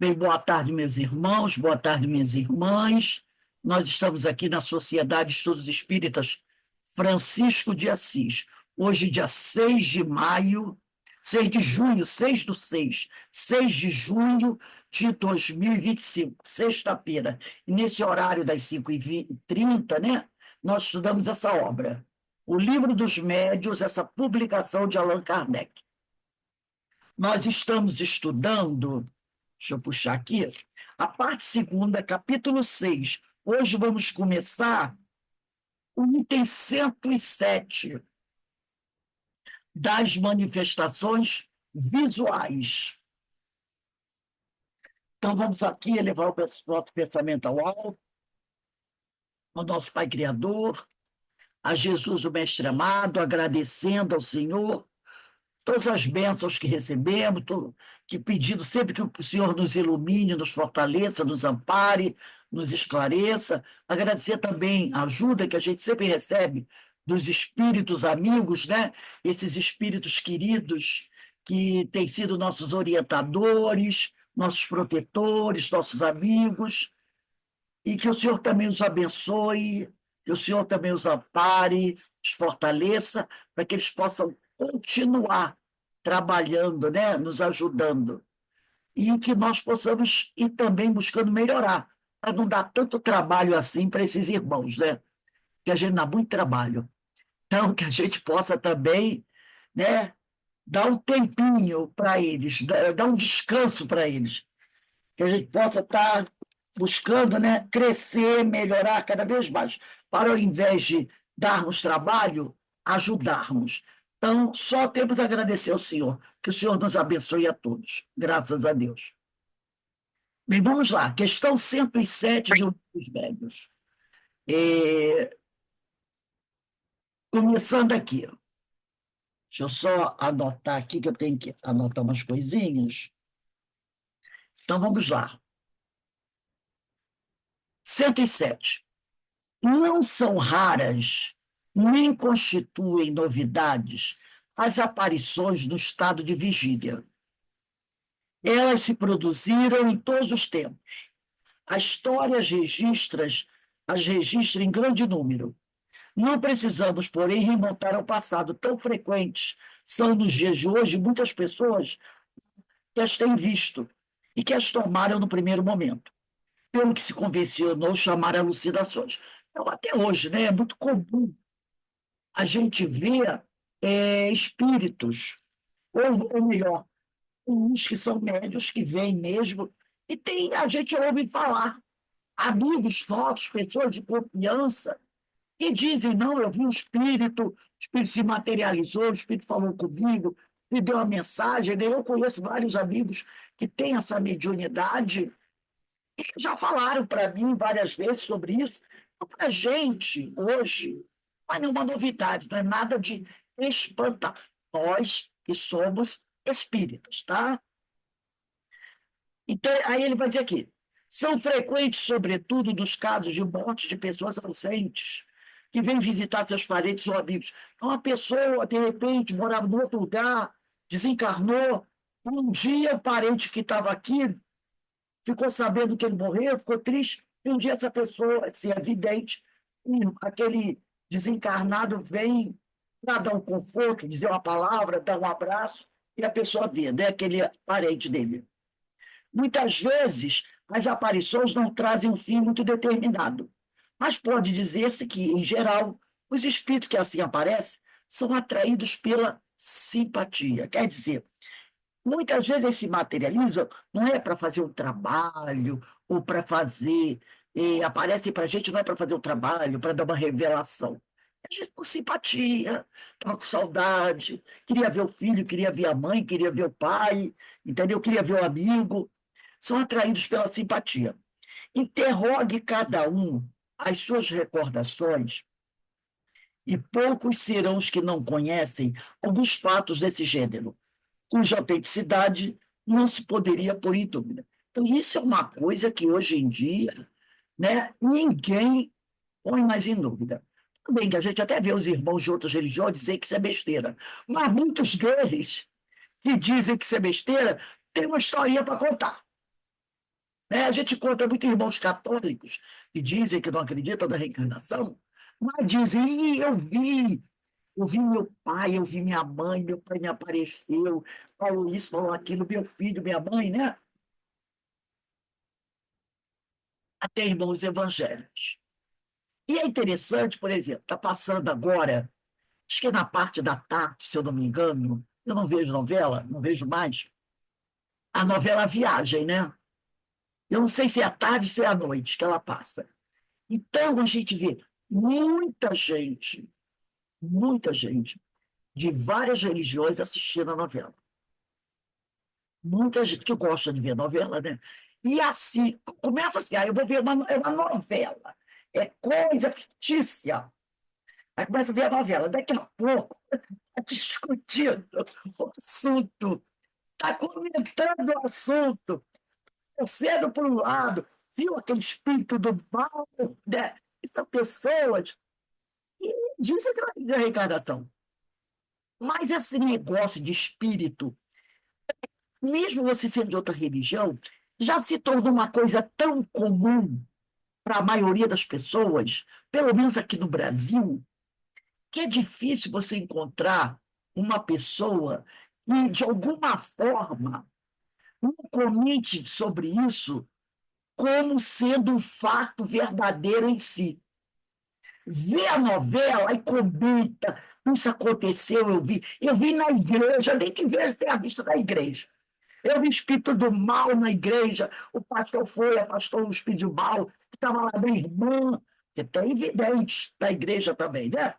Bem, boa tarde, meus irmãos, boa tarde, minhas irmãs. Nós estamos aqui na Sociedade de Estudos Espíritas Francisco de Assis. Hoje, dia 6 de maio, 6 de junho, 6 do 6, 6 de junho de 2025, sexta-feira. E nesse horário das 5h30, né, nós estudamos essa obra, O Livro dos Médiuns, essa publicação de Allan Kardec. Nós estamos estudando, deixa eu puxar aqui, a parte segunda, capítulo 6. Hoje vamos começar o item 107 das manifestações visuais. Então, vamos aqui elevar o nosso pensamento ao alto, ao nosso Pai Criador, a Jesus, o Mestre amado, agradecendo ao Senhor todas as bênçãos que recebemos, que pedindo sempre que o Senhor nos ilumine, nos fortaleça, nos ampare, nos esclareça. Agradecer também a ajuda que a gente sempre recebe dos espíritos amigos, né? Esses espíritos queridos que têm sido nossos orientadores, nossos protetores, nossos amigos, e que o Senhor também os abençoe, que o Senhor também os ampare, os fortaleça, para que eles possam continuar trabalhando, né, nos ajudando, e que nós possamos ir também buscando melhorar, para não dar tanto trabalho assim para esses irmãos, né? Que a gente dá muito trabalho. Então, que a gente possa também, né, dar um tempinho para eles, dar um descanso para eles, que a gente possa estar buscando, né, crescer, melhorar cada vez mais, para ao invés de darmos trabalho, ajudarmos. Então, só temos a agradecer ao Senhor, que o Senhor nos abençoe a todos, graças a Deus. Bem, vamos lá, questão 107 de O Livro dos Médiuns. Começando aqui, deixa eu só anotar aqui, que eu tenho que anotar umas coisinhas. Então, vamos lá. 107. Não são raras, nem constituem novidades as aparições no estado de vigília. Elas se produziram em todos os tempos. A história as registra em grande número. Não precisamos, porém, remontar ao passado. Tão frequentes são nos dias de hoje muitas pessoas que as têm visto e que as tomaram no primeiro momento, pelo que se convencionou chamar alucinações. Então, até hoje, né, é muito comum a gente ver espíritos, ou melhor, uns que são médios, que vêm mesmo, e a gente ouve falar, amigos nossos, pessoas de confiança, que dizem, não, eu vi um espírito, o espírito se materializou, o espírito falou comigo, me deu uma mensagem, né? Eu conheço vários amigos que têm essa mediunidade, e que já falaram para mim várias vezes sobre isso. Então, para a gente, hoje, não é nenhuma novidade, não é nada de espantar. Nós que somos espíritas, tá? Então, aí ele vai dizer aqui, são frequentes, sobretudo, nos casos de morte de pessoas ausentes, que vêm visitar seus parentes ou amigos. Então, uma pessoa, de repente, morava em outro lugar, desencarnou, um dia o parente que estava aqui ficou sabendo que ele morreu, ficou triste, e um dia essa pessoa, assim, é evidente, aquele desencarnado vem para dar um conforto, dizer uma palavra, dar um abraço, e a pessoa vê, né, aquele parente dele. Muitas vezes, as aparições não trazem um fim muito determinado, mas pode dizer-se que, em geral, os espíritos que assim aparecem são atraídos pela simpatia. Quer dizer, muitas vezes eles se materializam, não é para fazer um trabalho, ou para fazer, aparecem para a gente não é para fazer um trabalho, para dar uma revelação. A gente por simpatia, estava com saudade, queria ver o filho, queria ver a mãe, queria ver o pai, entendeu? Queria ver o amigo. São atraídos pela simpatia. Interrogue cada um as suas recordações, e poucos serão os que não conhecem alguns fatos desse gênero, cuja autenticidade não se poderia pôr em dúvida. Então, isso é uma coisa que hoje em dia, né, ninguém põe mais em dúvida. Tudo bem que a gente até vê os irmãos de outras religiões dizer que isso é besteira, mas muitos deles que dizem que isso é besteira têm uma historinha para contar. A gente encontra muitos irmãos católicos que dizem que não acreditam na reencarnação, mas dizem, "Ih, eu vi meu pai, eu vi minha mãe, meu pai me apareceu, falou isso, falou aquilo, meu filho, minha mãe, né? Até irmãos evangélicos. E é interessante, por exemplo, está passando agora, acho que é na parte da tarde, se eu não me engano, eu não vejo novela, não vejo mais, a novela Viagem, né? Eu não sei se é à tarde, se é à noite que ela passa. Então, a gente vê muita gente de várias religiões assistindo a novela. Muita gente que gosta de ver novela, né? E assim, começa assim, eu vou ver é uma novela, é coisa fictícia. Aí começa a ver a novela, daqui a pouco, está discutindo o assunto, está comentando o assunto, torcendo para um lado, viu aquele espírito do mal, né? E são pessoas que dizem que não tem reencarnação. Mas esse negócio de espírito, mesmo você sendo de outra religião, já se tornou uma coisa tão comum para a maioria das pessoas, pelo menos aqui no Brasil, que é difícil você encontrar uma pessoa que, de alguma forma, não comente sobre isso como sendo um fato verdadeiro em si. Vê a novela e comenta, isso aconteceu, eu vi na igreja, nem que vejo ter visto na igreja. Eu vi espírito do mal na igreja, o pastor foi, a pastor nos pediu mal, estava lá minha irmã, que tem evidente na igreja também, né?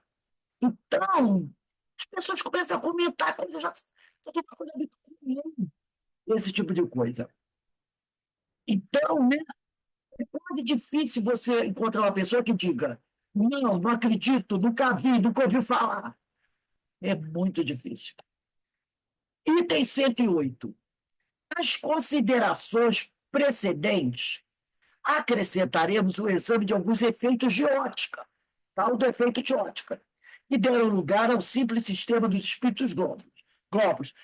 Então, as pessoas começam a comentar coisas já. Tudo uma coisa muito comum, esse tipo de coisa. Então, né, é quase difícil você encontrar uma pessoa que diga: não, não acredito, nunca vi, nunca ouvi falar. É muito difícil. Item 108. As considerações precedentes, acrescentaremos o exame de alguns efeitos de ótica, tal do efeito de ótica, que deram lugar ao simples sistema dos espíritos globos.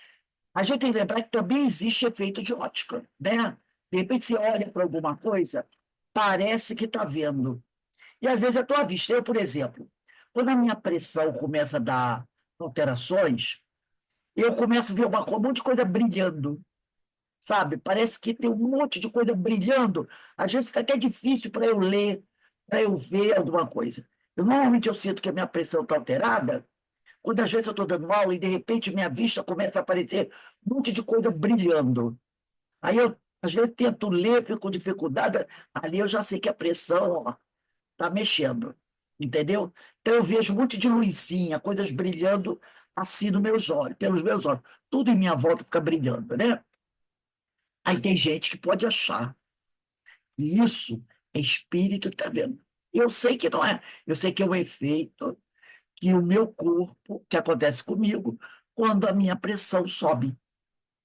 A gente tem que lembrar que também existe efeito de ótica, né? De repente você olha para alguma coisa, parece que está vendo. E às vezes é à tua vista. Eu, por exemplo, quando a minha pressão começa a dar alterações, eu começo a ver um monte de coisa brilhando, sabe? Parece que tem um monte de coisa brilhando. Às vezes fica até difícil para eu ler, para eu ver alguma coisa. Normalmente eu sinto que a minha pressão está alterada quando às vezes eu estou dando aula e de repente minha vista começa a aparecer um monte de coisa brilhando. Aí eu, às vezes, tento ler, fico com dificuldade, ali eu já sei que a pressão está mexendo, entendeu? Então eu vejo um monte de luzinha, coisas brilhando assim nos meus olhos, pelos meus olhos. Tudo em minha volta fica brilhando, né? Aí tem gente que pode achar que isso é espírito que está vendo. Eu sei que não é. Eu sei que é um efeito que o meu corpo, que acontece comigo, quando a minha pressão sobe.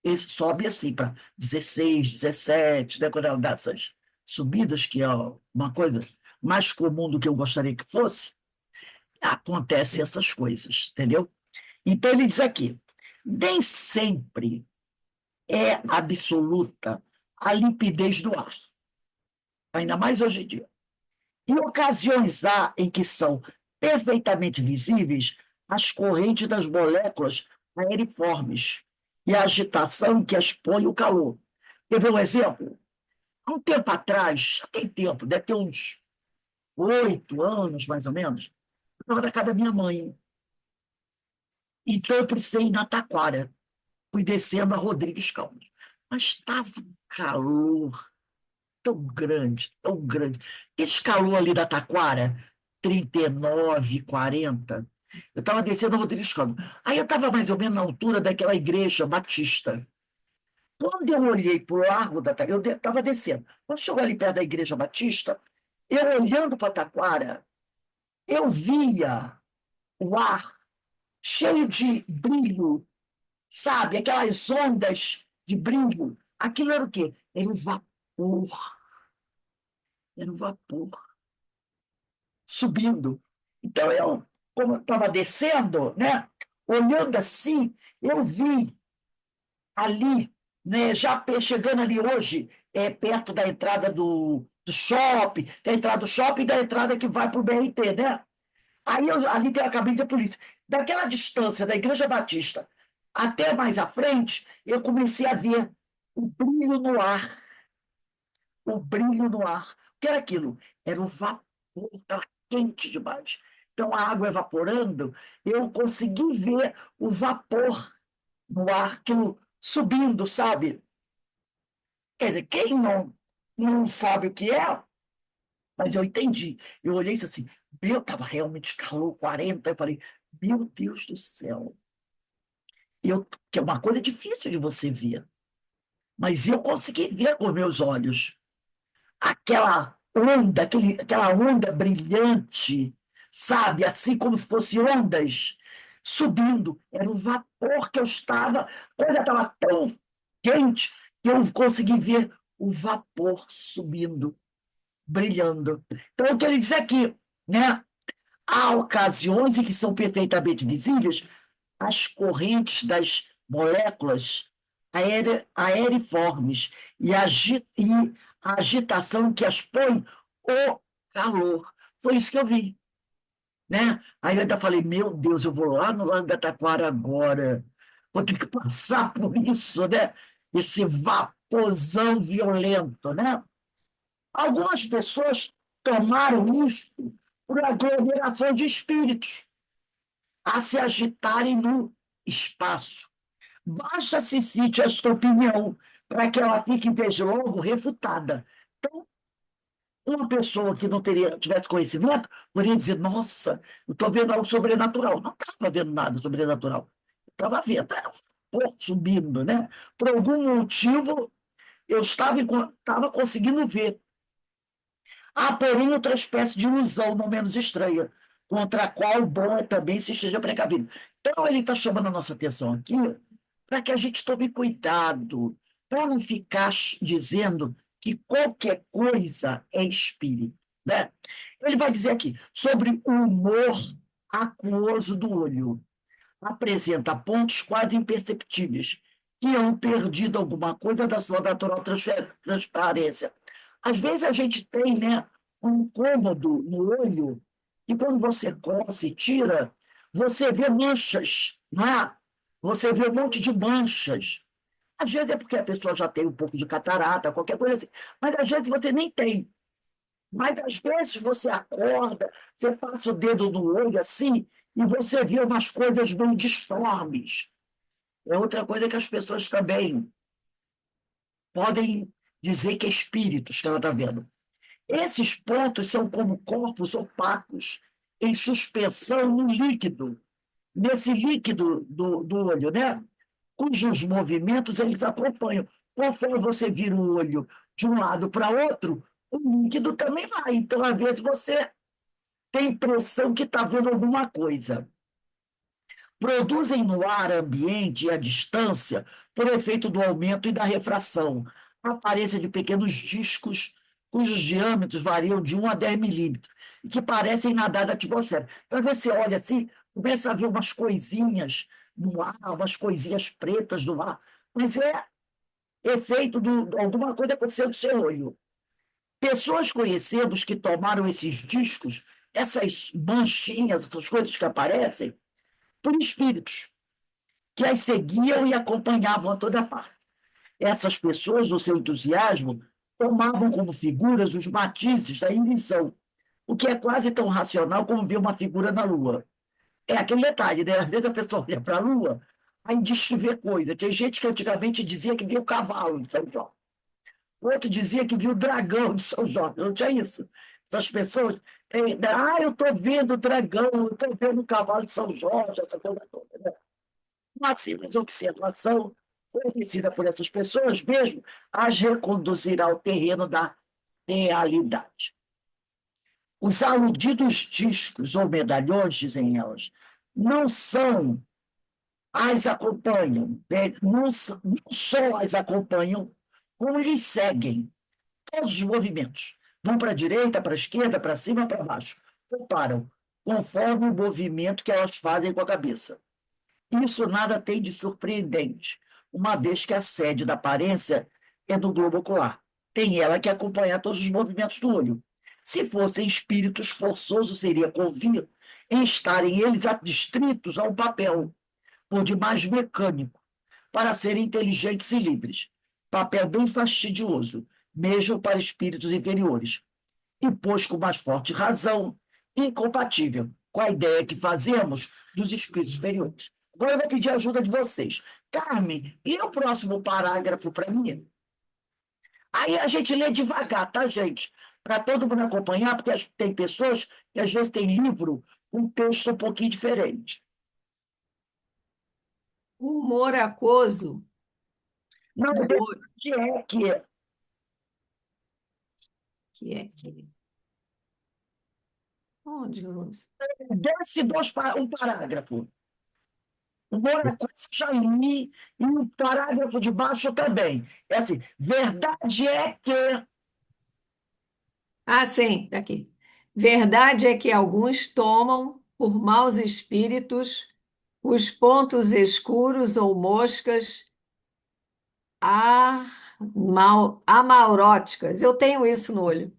Esse sobe assim para 16, 17, né, quando ela dá essas subidas, que é uma coisa mais comum do que eu gostaria que fosse, acontecem essas coisas, entendeu? Então ele diz aqui, nem sempre é absoluta a limpidez do ar, ainda mais hoje em dia. Em ocasiões há em que são perfeitamente visíveis as correntes das moléculas aeriformes e a agitação que as põe o calor. Quer ver um exemplo? Há um tempo atrás, já tem tempo, deve ter uns 8 anos, mais ou menos, eu estava na casa da minha mãe. Então eu precisei ir na Taquara. Fui descendo a Rodrigues Calmas. Mas estava um calor tão grande, tão grande. Esse calor ali da Taquara, 39, 40. Eu estava descendo a Rodrigues Calmas. Aí eu estava mais ou menos na altura daquela igreja batista. Quando eu olhei para o largo da Taquara, eu estava descendo. Quando chegou ali perto da igreja batista, eu olhando para a Taquara, eu via o ar cheio de brilho, sabe? Aquelas ondas de brilho. Aquilo era o quê? Era um vapor subindo. Então, eu, como eu estava descendo, né? Olhando assim, eu vi ali. né? Já chegando ali hoje, perto da entrada do shopping, da entrada do shopping e da entrada que vai para o BRT, né? Aí ali tem a cabine da polícia. Daquela distância da Igreja Batista até mais à frente, eu comecei a ver o brilho no ar, o brilho no ar. O que era aquilo? Era o vapor, estava quente demais. Então, a água evaporando, eu consegui ver o vapor no ar, aquilo subindo, sabe? Quer dizer, quem não sabe o que é, mas eu entendi. Eu olhei e disse assim, meu, estava realmente calor, 40. Eu falei, meu Deus do céu. Que é uma coisa difícil de você ver. Mas eu consegui ver com meus olhos aquela onda, aquela onda brilhante, sabe? Assim como se fossem ondas subindo. Era o vapor que eu estava. A coisa estava tão quente que eu consegui ver o vapor subindo, brilhando. Então, eu queria dizer aqui, né? Há ocasiões em que são perfeitamente visíveis as correntes das moléculas aeriformes e a agitação que as põe o calor. Foi isso que eu vi, né? Aí eu ainda falei, meu Deus, eu vou lá no Lago da Taquara agora, vou ter que passar por isso, né? Esse vaporzão violento, né? Algumas pessoas tomaram isso por aglomeração de espíritos a se agitarem no espaço. Basta se cite esta opinião para que ela fique desde logo refutada. Então, uma pessoa que não tivesse conhecimento poderia dizer: Nossa, eu estou vendo algo sobrenatural. Não estava vendo nada sobrenatural. Estava vendo, era um vapor subindo, né? Por algum motivo, eu estava conseguindo ver. Há, porém, outra espécie de ilusão, não menos estranha, contra a qual bom é também se esteja precavido. Então, ele está chamando a nossa atenção aqui para que a gente tome cuidado, para não ficar dizendo que qualquer coisa é espírito, né? Ele vai dizer aqui sobre o humor aquoso do olho. Apresenta pontos quase imperceptíveis que han perdido alguma coisa da sua natural transparência. Às vezes a gente tem, né, um incômodo no olho e quando você coça e tira, você vê manchas, não é? Você vê um monte de manchas. Às vezes é porque a pessoa já tem um pouco de catarata, qualquer coisa assim, mas às vezes você nem tem. Mas às vezes você acorda, você passa o dedo no olho assim, e você vê umas coisas meio disformes. É outra coisa que as pessoas também podem dizer que é espíritos que ela está vendo. Esses pontos são como corpos opacos em suspensão no líquido, nesse líquido do olho, né? Cujos movimentos eles acompanham. Conforme você vira o olho de um lado para outro, o líquido também vai. Então, às vezes, você tem a impressão que está vendo alguma coisa. Produzem no ar ambiente e à distância por efeito do aumento e da refração, a aparência de pequenos discos cujos diâmetros variam de 1 a 10 milímetros e que parecem nadar da atmosfera. Então, você olha assim, começa a ver umas coisinhas no ar, umas coisinhas pretas no ar, mas é efeito de alguma coisa acontecendo no seu olho. Pessoas conhecemos que tomaram esses discos, essas manchinhas, essas coisas que aparecem, por espíritos que as seguiam e acompanhavam a toda parte. Essas pessoas, no seu entusiasmo, tomavam como figuras os matizes da invenção, o que é quase tão racional como ver uma figura na Lua. É aquele detalhe, né? Às vezes a pessoa olha para a Lua, aí diz que vê coisa. Tem gente que antigamente dizia que via o cavalo de São João. Outro dizia que viu o dragão de São Jorge. Não tinha isso. Essas pessoas. Eu estou vendo o dragão, eu estou vendo o cavalo de São Jorge, essa coisa toda. Né? Uma simples observação, conhecida por essas pessoas mesmo, as reconduzirá ao terreno da realidade. Os aludidos discos ou medalhões, dizem elas, não são, as acompanham, né? Não só as acompanham, como lhes seguem todos os movimentos. Vão para a direita, para a esquerda, para cima, para baixo. Ou param, conforme o movimento que elas fazem com a cabeça. Isso nada tem de surpreendente, uma vez que a sede da aparência é do globo ocular. Tem ela que acompanhar todos os movimentos do olho. Se fossem espíritos, forçoso seria convir em estarem eles adstritos ao papel, por demais mecânico, para serem inteligentes e livres. Papel bem fastidioso, mesmo para espíritos inferiores. E pois com mais forte razão, incompatível com a ideia que fazemos dos espíritos superiores. Agora eu vou pedir a ajuda de vocês. Carmen, e o próximo parágrafo para mim? Aí a gente lê devagar, tá, gente? Para todo mundo acompanhar, porque tem pessoas que às vezes têm livro com texto um pouquinho diferente. Humor aquoso Não, do é olho. Que é? Onde, Lúcio? desce um parágrafo. O Moracote já li, e o parágrafo de baixo também. É assim, verdade é que... Ah, sim, tá aqui. Verdade é que alguns tomam por maus espíritos os pontos escuros ou moscas amauróticas. Eu tenho isso no olho.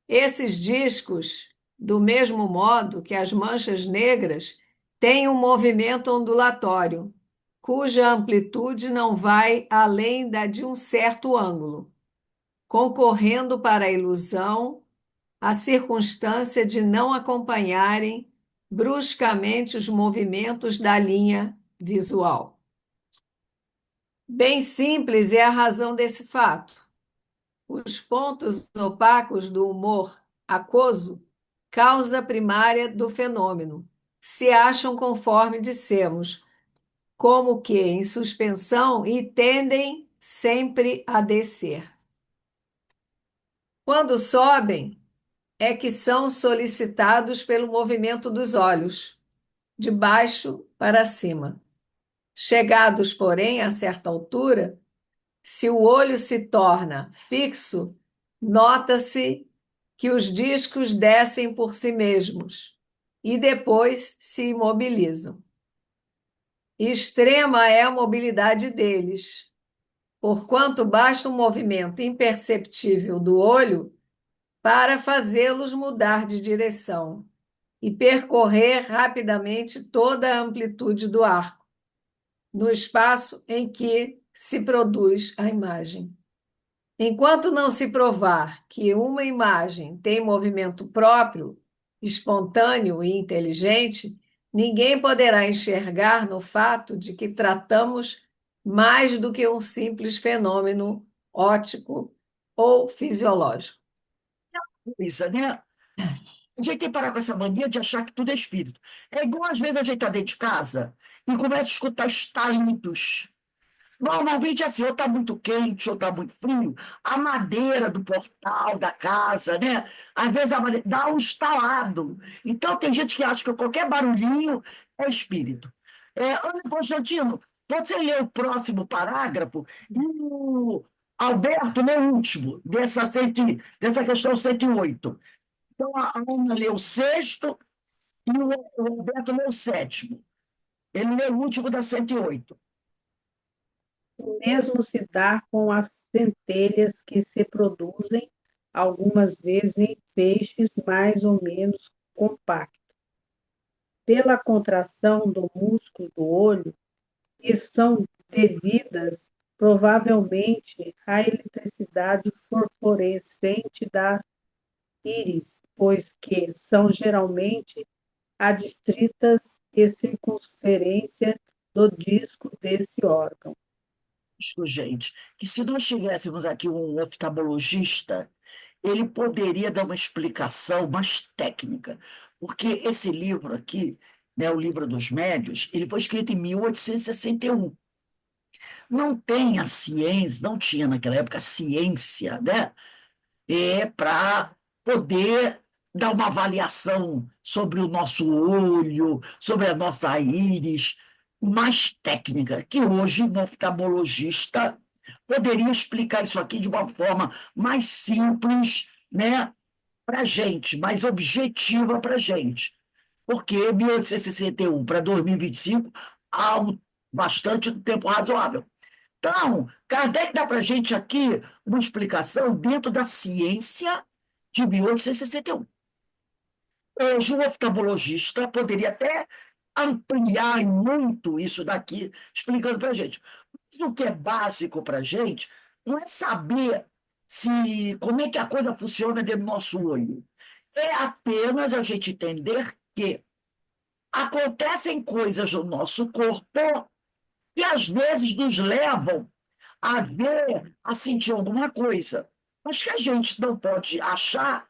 Esses discos, do mesmo modo que as manchas negras, têm um movimento ondulatório, cuja amplitude não vai além da de um certo ângulo, concorrendo para a ilusão a circunstância de não acompanharem bruscamente os movimentos da linha visual. Bem simples é a razão desse fato. Os pontos opacos do humor aquoso, causa primária do fenômeno, se acham conforme dissemos, como que em suspensão e tendem sempre a descer. Quando sobem, é que são solicitados pelo movimento dos olhos, de baixo para cima. Chegados, porém, a certa altura, se o olho se torna fixo, nota-se que os discos descem por si mesmos e depois se imobilizam. Extrema é a mobilidade deles, porquanto basta um movimento imperceptível do olho para fazê-los mudar de direção e percorrer rapidamente toda a amplitude do arco, no espaço em que se produz a imagem. Enquanto não se provar que uma imagem tem movimento próprio, espontâneo e inteligente, ninguém poderá enxergar no fato de que tratamos mais do que um simples fenômeno óptico ou fisiológico. Isso, né? A gente tem que parar com essa mania de achar que tudo é espírito. É igual às vezes a gente está dentro de casa e começa a escutar estalidos. Normalmente, assim, ou está muito quente ou está muito frio, a madeira do portal da casa, né? Às vezes a madeira dá um estalado. Então, tem gente que acha que qualquer barulhinho é espírito. Ana Constantino, você lê o próximo parágrafo e o Alberto lê o último, dessa questão 108. Então, a Ana lê o sexto e o Alberto lê o sétimo. Ele lê o último da 108. O mesmo se dá com as centelhas que se produzem algumas vezes em peixes mais ou menos compactos, pela contração do músculo do olho, e são devidas provavelmente à eletricidade fosforescente da íris, pois que são geralmente adstritas e circunferência do disco desse órgão. Gente, que se nós tivéssemos aqui um oftalmologista, ele poderia dar uma explicação mais técnica, porque esse livro aqui, né, o Livro dos Médios, ele foi escrito em 1861. Não tem a ciência, não tinha naquela época a ciência, né, para poder dar uma avaliação sobre o nosso olho, sobre a nossa íris, mais técnica, que hoje um oftalmologista poderia explicar isso aqui de uma forma mais simples, né, para a gente, mais objetiva para a gente. Porque 1861 para 2025 há um bastante tempo razoável. Então, Kardec dá para a gente aqui uma explicação dentro da ciência de 1861. Hoje, o oftalmologista poderia até ampliar muito isso daqui, explicando para a gente. Mas o que é básico para a gente não é saber como é que a coisa funciona dentro do nosso olho. É apenas a gente entender que acontecem coisas no nosso corpo que às vezes nos levam a ver, a sentir alguma coisa. Mas que a gente não pode achar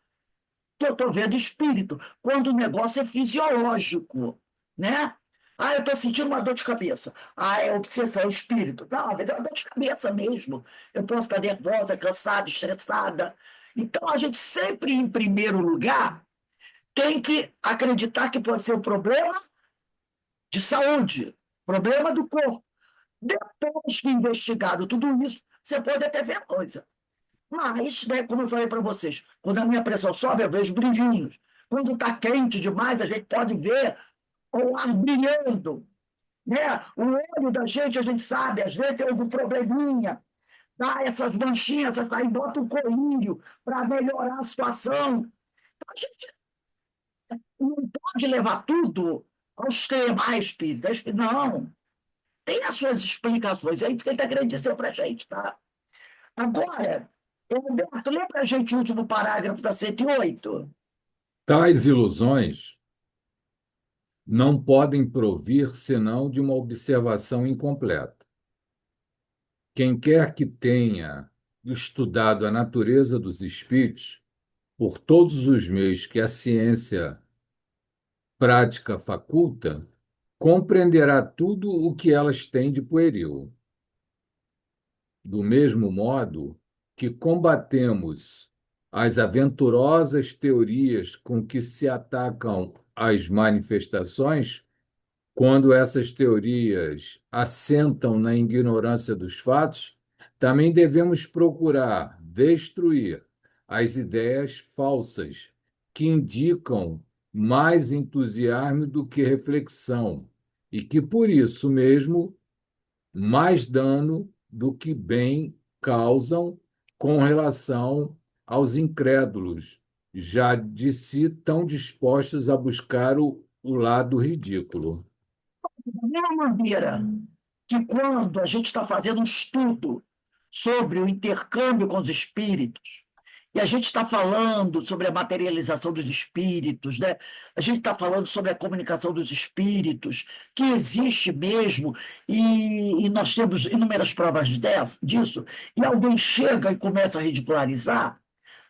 que eu estou vendo espírito, quando o negócio é fisiológico, né? Ah, eu estou sentindo uma dor de cabeça. Ah, é obsessão, é o espírito. Não, mas é uma dor de cabeça mesmo. Eu posso estar nervosa, cansada, estressada. Então, a gente sempre, em primeiro lugar, tem que acreditar que pode ser um problema de saúde, problema do corpo. Depois que investigado tudo isso, você pode até ver coisa. Mas, né, como eu falei para vocês, quando a minha pressão sobe, eu vejo brilhinhos. Quando está quente demais, a gente pode ver o ar brilhando. Né? O olho da gente, a gente sabe, às vezes tem algum probleminha. Dá essas manchinhas, aí bota um colírio para melhorar a situação. Então, a gente não pode levar tudo ao extremo. Ah, espírito, é espírito. Não. Tem as suas explicações. É isso que ele está querendo dizer para a gente, tá? Agora, Roberto, lê para a gente o último parágrafo da 108. Tais ilusões não podem provir senão de uma observação incompleta. Quem quer que tenha estudado a natureza dos espíritos, por todos os meios que a ciência prática faculta, compreenderá tudo o que elas têm de pueril. Do mesmo modo que combatemos as aventurosas teorias com que se atacam as manifestações, quando essas teorias assentam na ignorância dos fatos, também devemos procurar destruir as ideias falsas que indicam mais entusiasmo do que reflexão e que, por isso mesmo, mais dano do que bem causam com relação aos incrédulos, já de si tão dispostos a buscar o lado ridículo. Da mesma maneira que quando a gente está fazendo um estudo sobre o intercâmbio com os espíritos, e a gente está falando sobre a materialização dos espíritos, né? A gente está falando sobre a comunicação dos espíritos, que existe mesmo, e nós temos inúmeras provas disso, e alguém chega e começa a ridicularizar,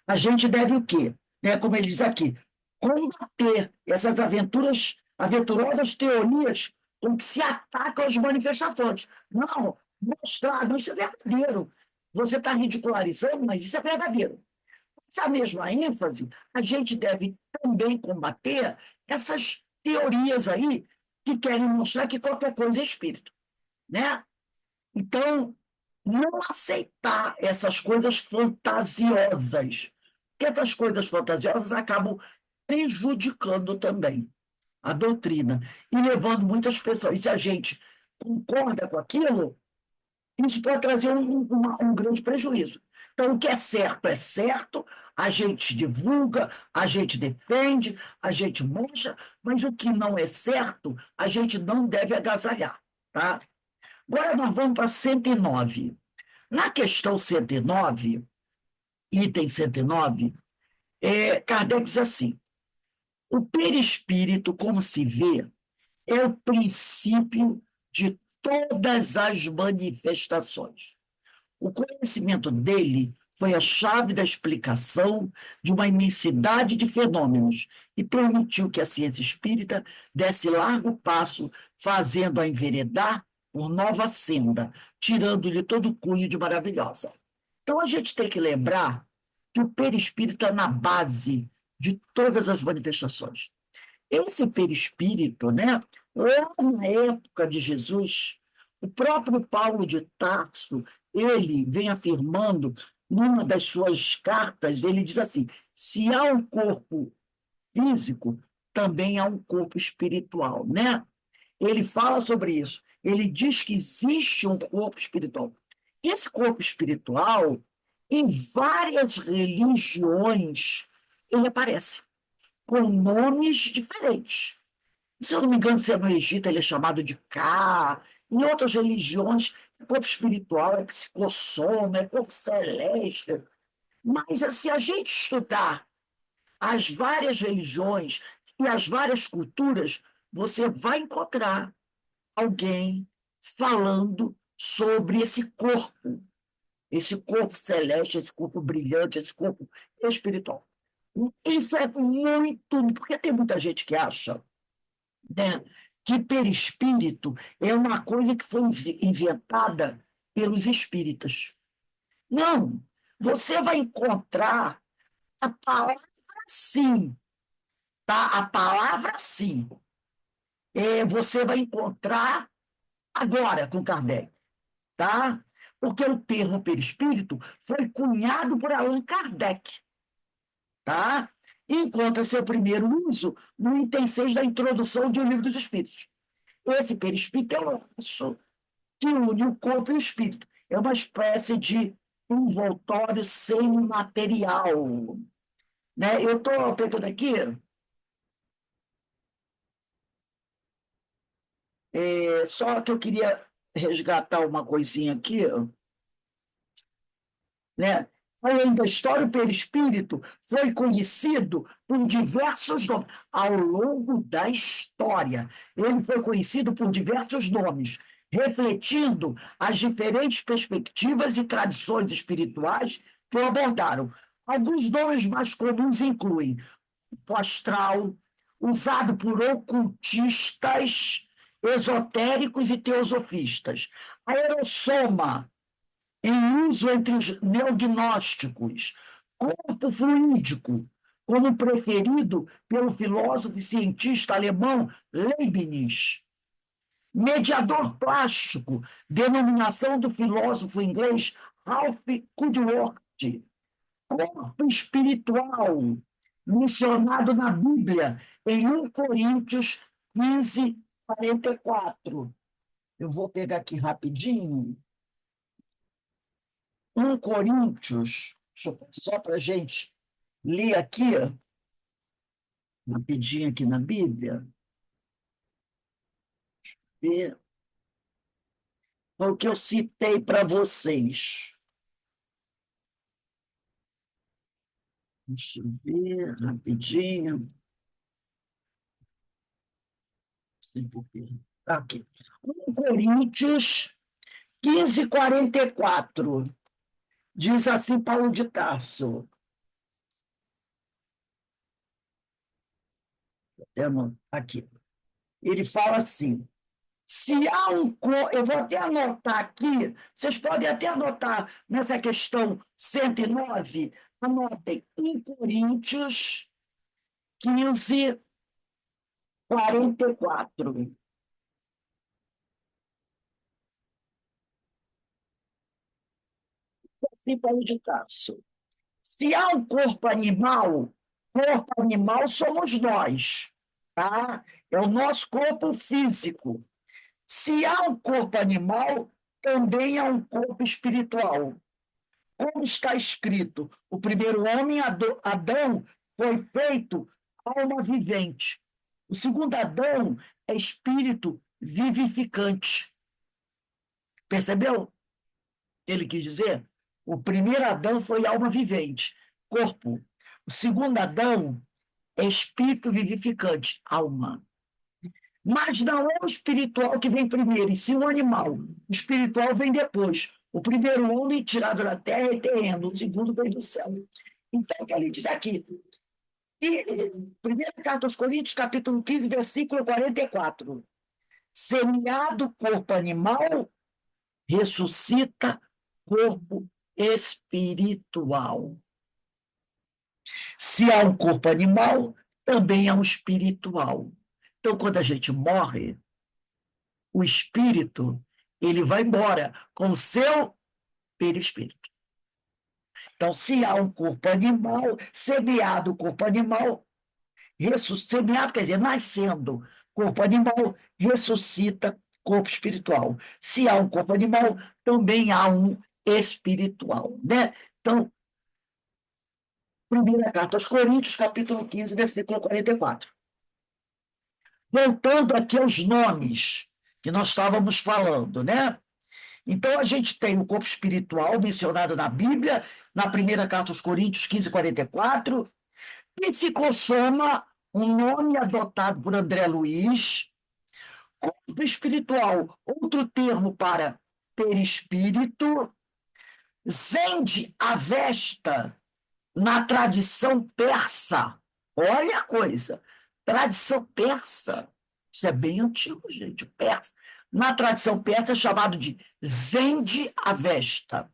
a gente deve o quê? Né? Como ele diz aqui, combater essas aventurosas teorias com que se atacam as manifestações. Não, mostrar, não, isso é verdadeiro. Você está ridicularizando, mas isso é verdadeiro. Essa mesma ênfase, a gente deve também combater essas teorias aí que querem mostrar que qualquer coisa é espírito, né? Então, não aceitar essas coisas fantasiosas, porque essas coisas fantasiosas acabam prejudicando também a doutrina e levando muitas pessoas. E se a gente concorda com aquilo, isso pode trazer um grande prejuízo. Então, o que é certo, a gente divulga, a gente defende, a gente mostra, mas o que não é certo, a gente não deve agasalhar. Tá? Agora nós vamos para 109. Na questão 109, item 109, Kardec diz assim: o perispírito, como se vê, é o princípio de todas as manifestações. O conhecimento dele foi a chave da explicação de uma imensidade de fenômenos e permitiu que a ciência espírita desse largo passo, fazendo-a enveredar por nova senda, tirando-lhe todo o cunho de maravilhosa. Então, a gente tem que lembrar que o perispírito é na base de todas as manifestações. Esse perispírito, né, lá na época de Jesus, o próprio Paulo de Tarso, ele vem afirmando, numa das suas cartas, ele diz assim: se há um corpo físico, também há um corpo espiritual, né? Ele fala sobre isso. ele diz que existe um corpo espiritual. Esse corpo espiritual, em várias religiões, ele aparece com nomes diferentes. Se eu não me engano, se é no Egito, ele é chamado de Ka. Em outras religiões, corpo espiritual é psicossoma, é corpo celeste. Mas, se a gente estudar as várias religiões e as várias culturas, você vai encontrar alguém falando sobre esse corpo celeste, esse corpo brilhante, esse corpo espiritual. Isso é muito, porque tem muita gente que acha, né, que perispírito é uma coisa que foi inventada pelos espíritas. Não, você vai encontrar a palavra sim, tá? A palavra sim. Você vai encontrar agora com Kardec, tá? Porque o termo perispírito foi cunhado por Allan Kardec, tá? E encontra seu primeiro uso no item 6 da introdução de O Livro dos Espíritos. Esse perispírito é o laço que une o corpo e o espírito. É uma espécie de envoltório semimaterial, né? Eu estou pegando aqui, só que eu queria resgatar uma coisinha aqui, né? Além da história, o perispírito foi conhecido por diversos nomes. Ao longo da história, ele foi conhecido por diversos nomes, refletindo as diferentes perspectivas e tradições espirituais que o abordaram. Alguns nomes mais comuns incluem o astral, usado por ocultistas, esotéricos e teosofistas. A aerossoma, em uso entre os neognósticos, corpo fluídico, como preferido pelo filósofo e cientista alemão Leibniz. Mediador plástico, denominação do filósofo inglês Ralph Kudworth. Corpo espiritual, mencionado na Bíblia, em 1 Coríntios 15, 44. Eu vou pegar aqui rapidinho. 1 Coríntios, só para a gente ler aqui, rapidinho aqui na Bíblia. O que eu citei para vocês. Deixa eu ver rapidinho. Aqui. 1 Coríntios 15, 44. Diz assim Paulo de Tarso. Aqui. Ele fala assim: se há eu vou até anotar aqui, vocês podem até anotar nessa questão 109, anotem 1 Coríntios 15, 44. Assim, Paulo de Tarso. Se há um corpo animal somos nós, tá? É o nosso corpo físico. Se há um corpo animal, também há um corpo espiritual. Como está escrito, o primeiro homem, Adão, foi feito alma vivente. O segundo Adão é espírito vivificante. Percebeu? Ele quis dizer, o primeiro Adão foi alma vivente, corpo. O segundo Adão é espírito vivificante, alma. Mas não é o espiritual que vem primeiro, e sim o animal. O espiritual vem depois. O primeiro homem tirado da terra é terreno, o segundo vem do céu. Então, o que ele diz aqui? Primeira carta aos Coríntios, capítulo 15, versículo 44. Semeado corpo animal, ressuscita corpo espiritual. Se há um corpo animal, também há um espiritual. Então, quando a gente morre, o espírito ele vai embora com o seu perispírito. Então, se há um corpo animal, semeado o corpo animal, semeado quer dizer, nascendo, corpo animal ressuscita corpo espiritual. Se há um corpo animal, também há um espiritual, né? Então, primeira carta aos Coríntios, capítulo 15, versículo 44. Voltando aqui aos nomes que nós estávamos falando, né? Então, a gente tem o corpo espiritual mencionado na Bíblia, na primeira carta aos Coríntios 15, 44, e se consoma um nome adotado por André Luiz, corpo espiritual, outro termo para perispírito, Zend Avesta, na tradição persa. Olha a coisa, tradição persa. Isso é bem antigo, gente, o persa. Na tradição persa é chamado de Zend Avesta.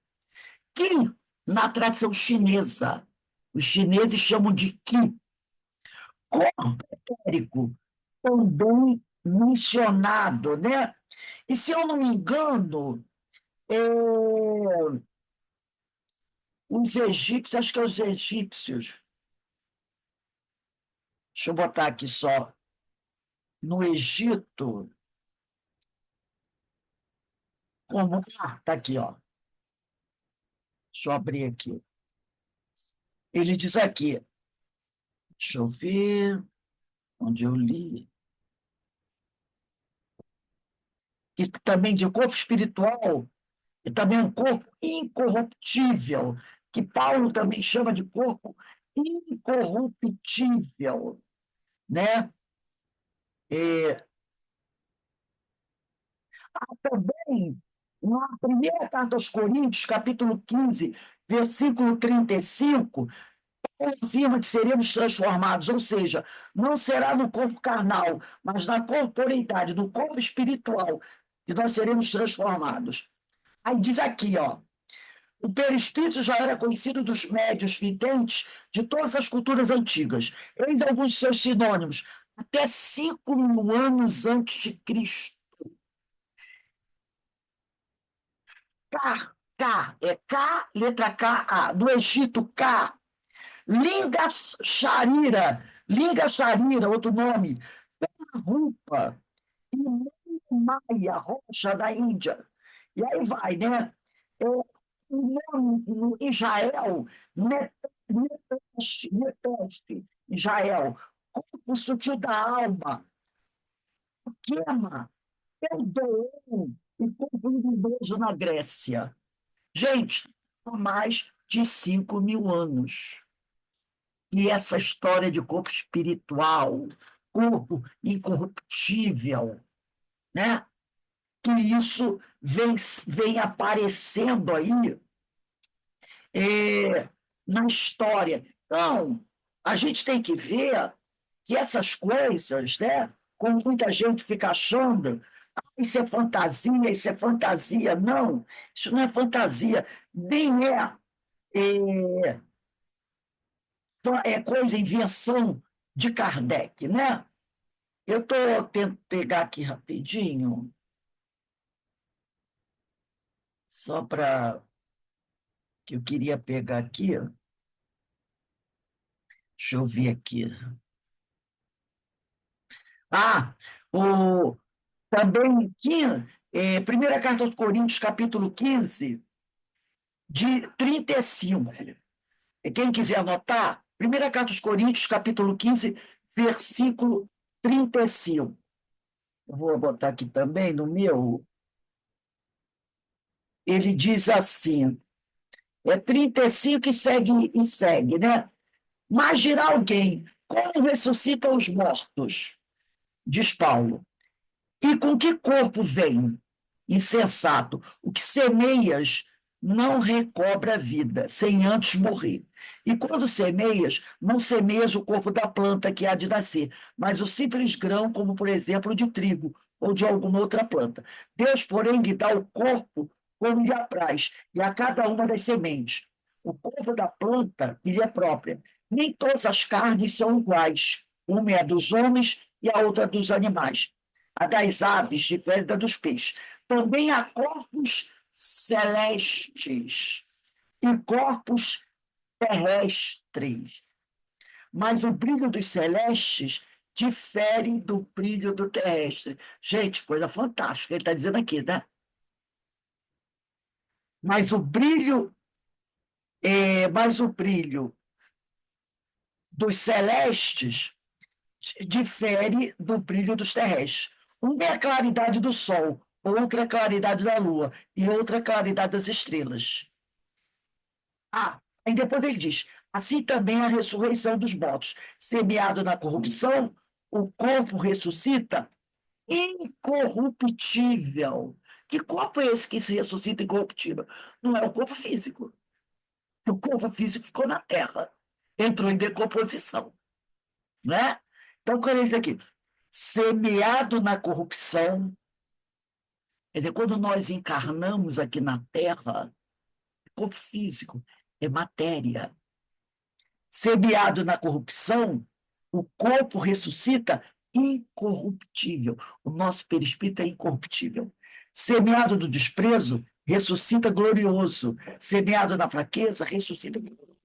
Qi, na tradição chinesa, os chineses chamam de Qi. Corpo etérico, também mencionado, né? E se eu não me engano, é, os egípcios, acho que é os egípcios, deixa eu botar aqui só, no Egito, como. Ah, tá aqui, ó. Deixa eu abrir aqui. Ele diz aqui, deixa eu ver onde eu li, que também de corpo espiritual, e também um corpo incorruptível, que Paulo também chama de corpo incorruptível, né? É, também, na primeira carta aos Coríntios, capítulo 15, versículo 35, Paulo afirma que seremos transformados, ou seja, não será no corpo carnal, mas na corporeidade, no corpo espiritual, que nós seremos transformados. Aí diz aqui, ó, o perispírito já era conhecido dos médios videntes de todas as culturas antigas. Eis alguns de seus sinônimos. Até 5.000 anos antes de Cristo. K, letra K, A. Do Egito, K. Linga Sharira, outro nome. Rupa. E Maia, rocha da Índia. E aí vai, né? É, no Israel, Neteste, Israel, corpo sutil da alma, queima, perdoou e corpo luminoso na Grécia. Gente, há mais de 5.000 anos. E essa história de corpo espiritual, corpo incorruptível, né? Que isso vem aparecendo aí na história. Então, a gente tem que ver que essas coisas, né? Como muita gente fica achando, isso é fantasia, isso é fantasia. Não, isso não é fantasia, nem é coisa, invenção de Kardec, né? Eu estou tentando pegar aqui rapidinho, só para que eu queria pegar aqui. Deixa eu ver aqui. Ah, também aqui, primeira carta aos Coríntios, capítulo 15, de 35. Quem quiser anotar, primeira carta aos Coríntios, capítulo 15, versículo 35. Eu vou botar aqui também no meu. Ele diz assim, 35 e segue, né? Mas dirá alguém, como ressuscitam os mortos? Diz Paulo. E com que corpo vem? Insensato. O que semeias não recobra a vida, sem antes morrer. E quando semeias, não semeias o corpo da planta que há de nascer, mas o simples grão, como por exemplo de trigo ou de alguma outra planta. Deus, porém, lhe dá o corpo como lhe apraz, e a cada uma das sementes. O corpo da planta lhe é própria. Nem todas as carnes são iguais. Uma é a dos homens e a outra dos animais. A das aves difere da dos peixes. Também há corpos celestes e corpos terrestres. Mas o brilho dos celestes difere do brilho do terrestre. Gente, coisa fantástica, ele está dizendo aqui, né? Mas o brilho, mas o brilho dos celestes difere do brilho dos terrestres. Uma é a claridade do Sol, outra é a claridade da Lua e outra é a claridade das estrelas. Aí depois ele diz, assim também a ressurreição dos mortos. Semeado na corrupção, o corpo ressuscita incorruptível. Que corpo é esse que se ressuscita incorruptível? Não é o corpo físico. O corpo físico ficou na Terra, entrou em decomposição, né? Então, quando ele diz aqui, semeado na corrupção, quer dizer, quando nós encarnamos aqui na Terra, corpo físico é matéria. Semeado na corrupção, o corpo ressuscita incorruptível. O nosso perispírito é incorruptível. Semeado no desprezo, ressuscita glorioso. Semeado na fraqueza, ressuscita glorioso.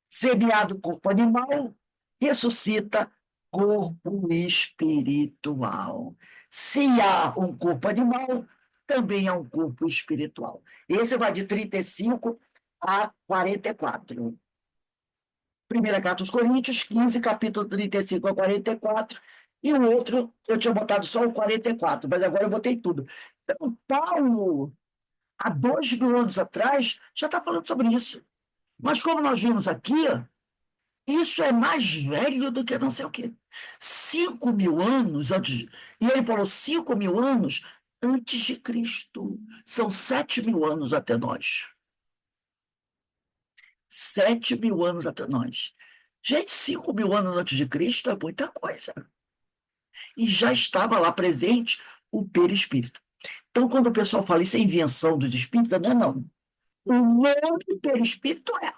Semeado corpo animal, ressuscita corpo espiritual. Se há um corpo animal, também há um corpo espiritual. Esse vai de 35 a 44. Primeira carta aos Coríntios, 15, capítulo 35 a 44, e o outro, eu tinha botado só o 44, mas agora eu botei tudo. Então, Paulo, há 2.000 anos atrás, já está falando sobre isso. Mas como nós vimos aqui, isso é mais velho do que não sei o quê. 5.000 anos antes. E ele falou 5.000 anos antes de Cristo. São 7.000 anos até nós. 7.000 anos até nós. Gente, 5.000 anos antes de Cristo é muita coisa. E já estava lá presente o perispírito. Então, quando o pessoal fala isso é invenção dos espíritos, não é não. O nome do perispírito é.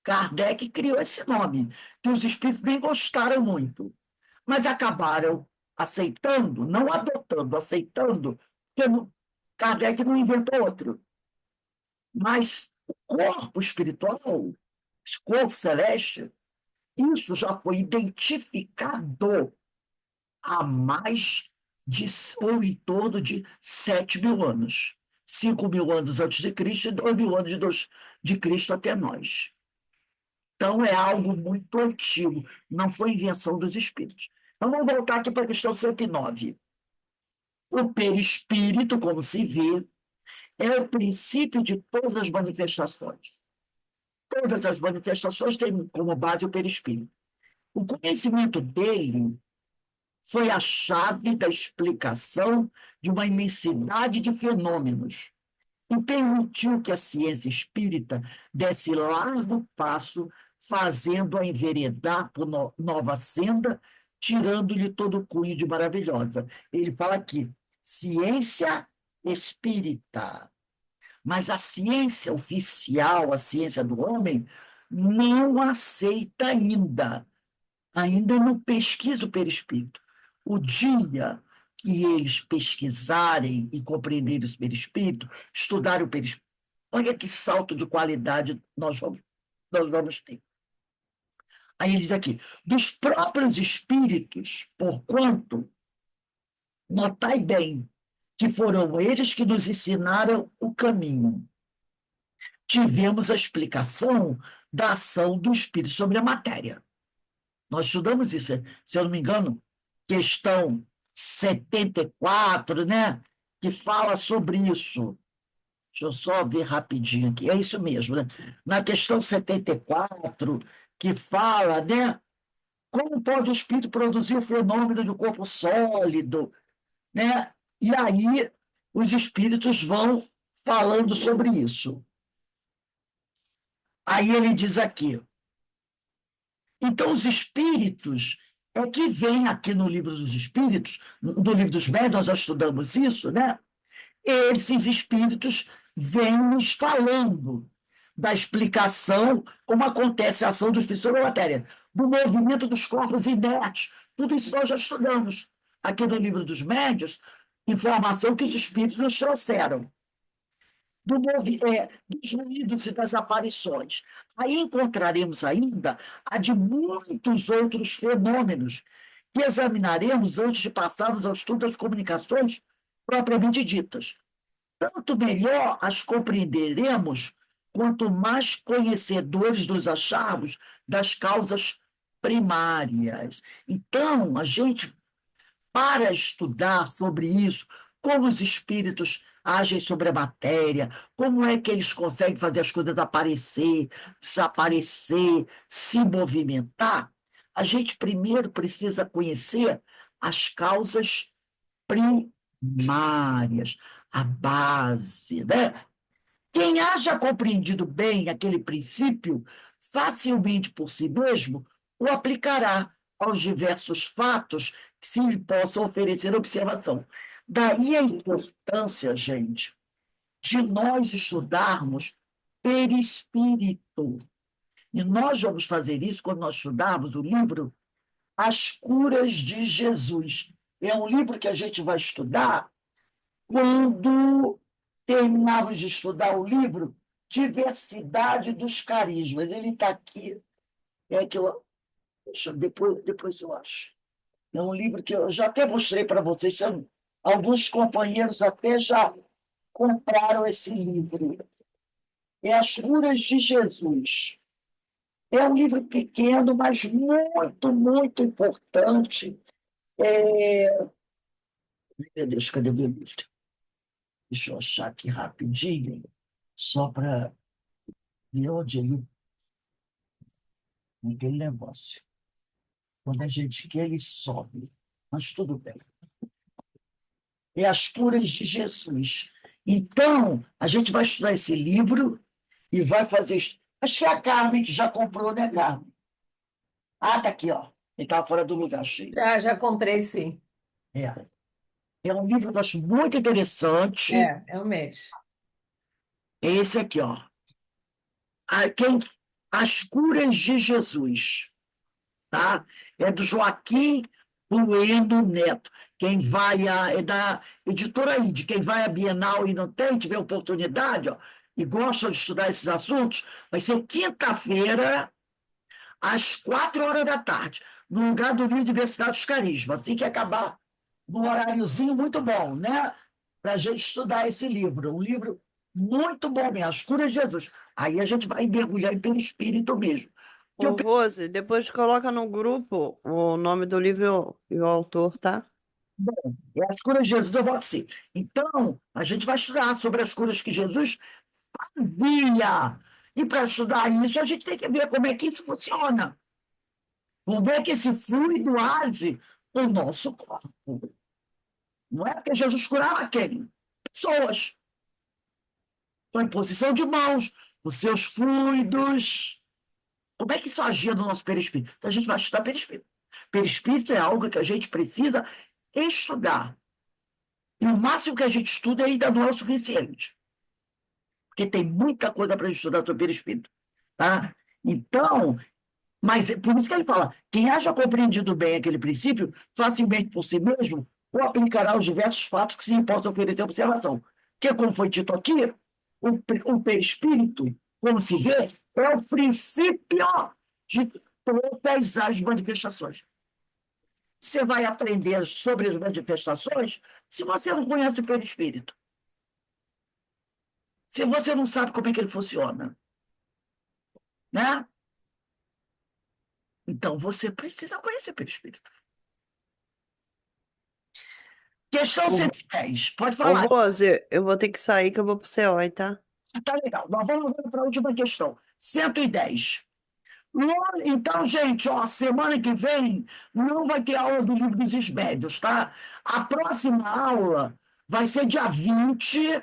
Kardec criou esse nome, que os espíritos nem gostaram muito, mas acabaram aceitando, não adotando, aceitando, porque Kardec não inventou outro. Mas o corpo espiritual, esse corpo celeste, isso já foi identificado há mais de, ou em torno de 7.000 anos. 5.000 anos antes de Cristo e 2.000 anos de Cristo até nós. Então, é algo muito antigo, não foi invenção dos espíritos. Então, vamos voltar aqui para a questão 109. O perispírito, como se vê, é o princípio de todas as manifestações. Todas as manifestações têm como base o perispírito. O conhecimento dele foi a chave da explicação de uma imensidade de fenômenos e permitiu que a ciência espírita desse largo passo, fazendo-a enveredar por nova senda, tirando-lhe todo o cunho de maravilhosa. Ele fala aqui, ciência espírita. Mas a ciência oficial, a ciência do homem, não aceita ainda não pesquisa o perispírito. O dia que eles pesquisarem e compreenderem o perispírito, estudarem o perispírito, olha que salto de qualidade nós vamos ter. Aí ele diz aqui, dos próprios espíritos, porquanto, notai bem, que foram eles que nos ensinaram o caminho. Tivemos a explicação da ação do espírito sobre a matéria. Nós estudamos isso, se eu não me engano, questão 74, né? Que fala sobre isso. Deixa eu só ver rapidinho aqui. É isso mesmo, né? Na questão 74, que fala, né? Como pode o espírito produzir o fenômeno de um corpo sólido, né? E aí os espíritos vão falando sobre isso. Aí ele diz aqui, então os espíritos é que vem aqui no livro dos espíritos, no livro dos médiuns, nós já estudamos isso, né? Esses espíritos vêm nos falando da explicação, como acontece a ação dos espíritos sobre a matéria, do movimento dos corpos inertes. Tudo isso nós já estudamos aqui no livro dos médiuns, informação que os espíritos nos trouxeram. Dos ruídos e das aparições. Aí encontraremos ainda a de muitos outros fenômenos que examinaremos antes de passarmos ao estudo das comunicações propriamente ditas. Tanto melhor as compreenderemos, quanto mais conhecedores nos acharmos das causas primárias. Então, a gente, para estudar sobre isso, como os espíritos agem sobre a matéria, como é que eles conseguem fazer as coisas aparecer, desaparecer, se movimentar, a gente primeiro precisa conhecer as causas primárias, a base, né? Quem haja compreendido bem aquele princípio, facilmente por si mesmo, o aplicará aos diversos fatos que se lhe possam oferecer observação. Daí a importância, gente, de nós estudarmos perispírito. E nós vamos fazer isso quando nós estudarmos o livro As Curas de Jesus. É um livro que a gente vai estudar quando terminarmos de estudar o livro Diversidade dos Carismas. Ele está aqui. É que eu, depois eu acho. É um livro que eu já até mostrei para vocês. Alguns companheiros até já compraram esse livro. É As Curas de Jesus. É um livro pequeno, mas muito, muito importante. Meu Deus, cadê o meu livro? Deixa eu achar aqui rapidinho, só para ver onde ele. Aquele negócio. Quando a gente quer, ele sobe. Mas tudo bem. É As Curas de Jesus. Então, a gente vai estudar esse livro e vai fazer. Acho que é a Carmen que já comprou, né, Carmen? Ah, tá aqui, ó. Ele estava fora do lugar, cheio. Já comprei, sim. É. É um livro que eu acho muito interessante. Realmente. É esse aqui, ó. As Curas de Jesus. Tá? É do Joaquim Bueno Neto. É da editora Ide. Quem vai à Bienal e não tiver oportunidade, ó, e gosta de estudar esses assuntos, vai ser quinta-feira, às 4 horas da tarde, no lugar do Livro Diversidade dos Carismas, assim que acabar, num horáriozinho muito bom, né? Para a gente estudar esse livro. Um livro muito bom mesmo, As Curas de Jesus. Aí a gente vai mergulhar em perispírito mesmo. Ô, Rose, depois coloca no grupo o nome do livro e o autor, tá? É As Curas de Jesus, eu boto assim. Então, a gente vai estudar sobre as curas que Jesus fazia. E para estudar isso, a gente tem que ver como é que isso funciona. Como é que esse fluido age no nosso corpo. Não é porque Jesus curava quem? Pessoas. Com a imposição de mãos, os seus fluidos. Como é que isso agia no nosso perispírito? Então, a gente vai estudar perispírito. Perispírito é algo que a gente precisa estudar. E o máximo que a gente estuda ainda não é o suficiente. Porque tem muita coisa para a gente estudar sobre perispírito. Tá? Então, mas é por isso que ele fala, quem haja compreendido bem aquele princípio, facilmente por si mesmo, o aplicará aos diversos fatos que se lhe possam oferecer observação. Porque, como foi dito aqui, o perispírito, como se vê, é o princípio de todas as manifestações. Você vai aprender sobre as manifestações se você não conhece o perispírito. Se você não sabe como é que ele funciona. Né? Então, você precisa conhecer o perispírito. Questão Ô, 110. Pode Ô, falar. Rose, eu vou ter que sair que eu vou pro COI, tá? Tá legal. Nós vamos para a última questão. 110. Então, gente, ó, semana que vem não vai ter aula do Livro dos Médios, tá? A próxima aula vai ser dia 20.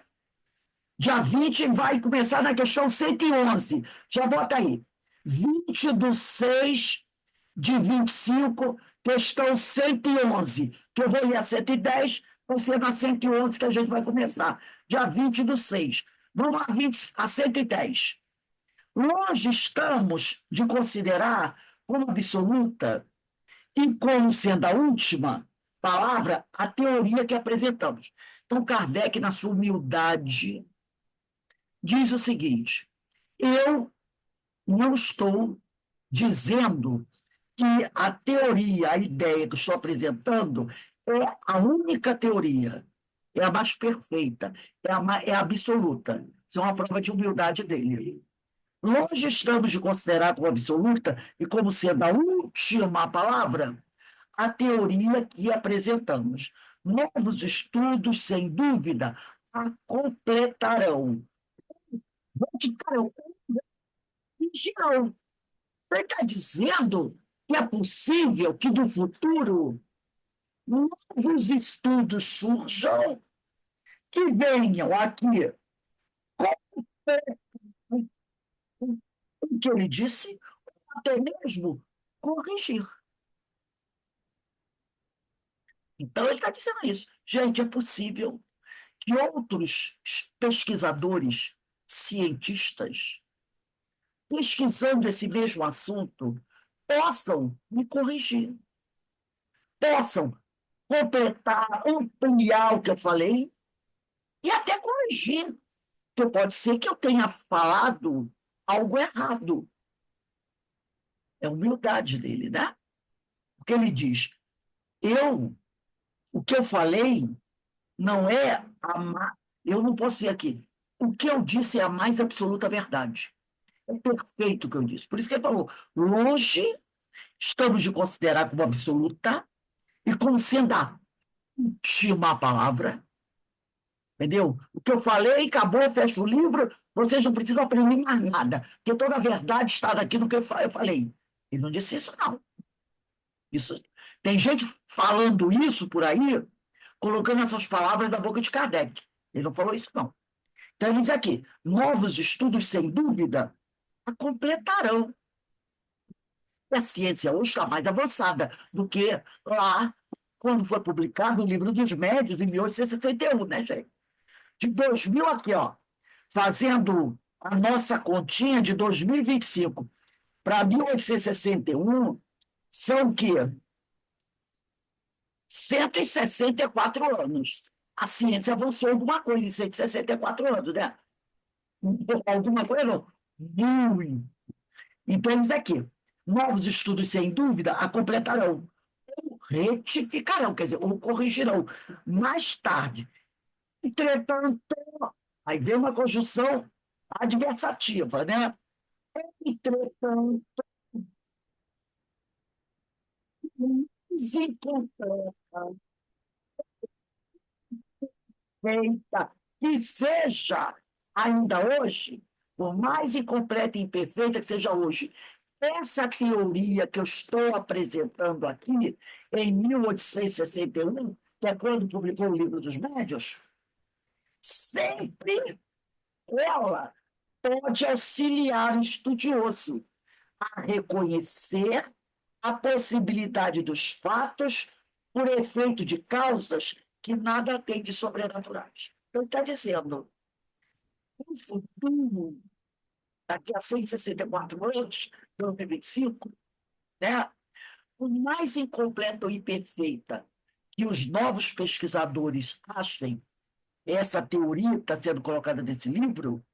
Dia 20 vai começar na questão 111. Já bota aí. 20/6/25, questão 111. Que eu vou ler a 110, vai ser na 111 que a gente vai começar. Dia 20/6. Vamos lá, 20 a 110. Longe estamos de considerar como absoluta e como sendo a última palavra a teoria que apresentamos. Então, Kardec, na sua humildade, diz o seguinte: eu não estou dizendo que a teoria, a ideia que eu estou apresentando é a única teoria, é a mais perfeita, é a absoluta. Isso é uma prova de humildade dele. Longe estamos de considerar como absoluta e como sendo a última palavra a teoria que apresentamos. Novos estudos, sem dúvida, a completarão. Modificarão. Corrigirão. Você está dizendo que é possível que no futuro novos estudos surjam que venham aqui o que ele disse, até mesmo corrigir. Então, ele está dizendo isso. Gente, é possível que outros pesquisadores, cientistas, pesquisando esse mesmo assunto, possam me corrigir, possam completar, ampliar o que eu falei e até corrigir, porque pode ser que eu tenha falado algo errado. É a humildade dele, né? Porque ele diz, o que eu falei não é eu não posso ir aqui. O que eu disse é a mais absoluta verdade. É perfeito o que eu disse. Por isso que ele falou, longe estamos de considerar como absoluta e como sendo a última palavra, entendeu? O que eu falei, acabou, fecha o livro, vocês não precisam aprender mais nada, porque toda a verdade está naquilo que eu falei. Ele não disse isso, não. Isso, tem gente falando isso por aí, colocando essas palavras na boca de Kardec. Ele não falou isso, não. Então, ele diz aqui, novos estudos, sem dúvida, a completarão. E a ciência hoje está mais avançada do que lá, quando foi publicado o Livro dos Médios, em 1861, né, gente? De 2000 aqui, ó, fazendo a nossa continha de 2025 para 1861, são o quê? 164 anos. A ciência avançou alguma coisa em 164 anos, né? Alguma coisa não. Muito. Então, eles aqui, novos estudos, sem dúvida, a completarão, ou retificarão, quer dizer, ou corrigirão mais tarde. Entretanto, aí vem uma conjunção adversativa, né? Entretanto, incompleta, feita, que seja ainda hoje, por mais incompleta e imperfeita que seja hoje, essa teoria que eu estou apresentando aqui, em 1861, que é quando publicou o Livro dos Médios, sempre ela pode auxiliar o estudioso a reconhecer a possibilidade dos fatos por efeito de causas que nada tem de sobrenaturais. Então, está dizendo, no futuro, daqui a 164 anos, 2025, né, por mais incompleta ou imperfeita que os novos pesquisadores achem essa teoria que está sendo colocada nesse livro,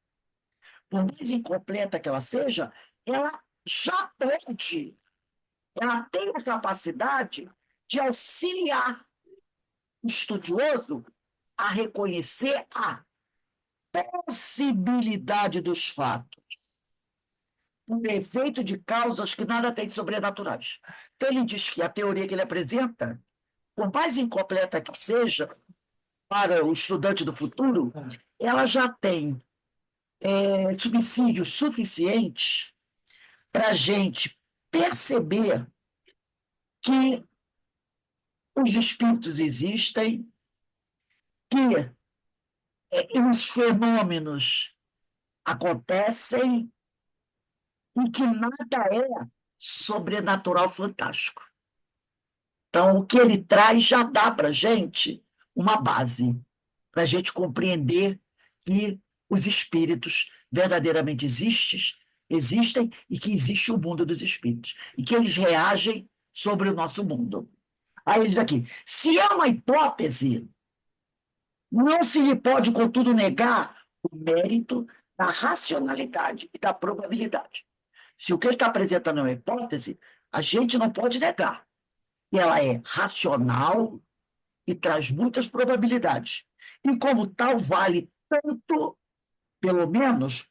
por mais incompleta que ela seja, ela já pode, ela tem a capacidade de auxiliar o estudioso a reconhecer a possibilidade dos fatos, por efeito de causas que nada tem de sobrenaturais. Então, ele diz que a teoria que ele apresenta, por mais incompleta que seja, para o estudante do futuro, ela já tem subsídios suficientes para a gente perceber que os espíritos existem, que os fenômenos acontecem e que nada é sobrenatural fantástico. Então, o que ele traz já dá para a gente uma base, para a gente compreender que os espíritos verdadeiramente existem e que existe o mundo dos espíritos, e que eles reagem sobre o nosso mundo. Aí ele diz aqui, se é uma hipótese, não se lhe pode, contudo, negar o mérito da racionalidade e da probabilidade. Se o que ele está apresentando é uma hipótese, A gente não pode negar. E ela é racional e traz muitas probabilidades. E, como tal, vale tanto, pelo menos,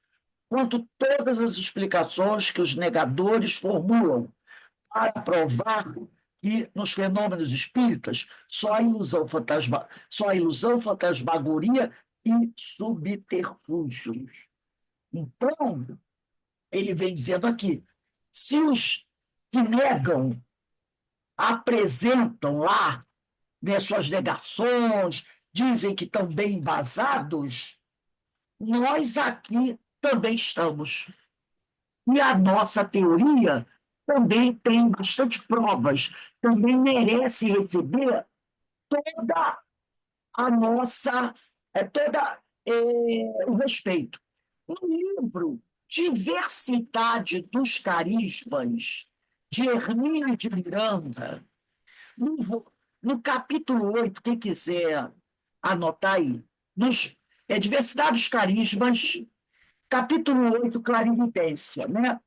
quanto todas as explicações que os negadores formulam para provar que nos fenômenos espíritas só há ilusão, fantasmagoria e subterfúgios. Então, ele vem dizendo aqui, se os que negam apresentam lá, né, suas negações, dizem que estão bem embasados, nós aqui também estamos. E a nossa teoria também tem bastante provas, também merece receber toda a nossa, toda o respeito. No livro Diversidade dos Carismas, de Hermínio de Miranda, no capítulo 8, quem quiser anotar aí, Diversidade dos Carismas, capítulo 8, Clarividência, né?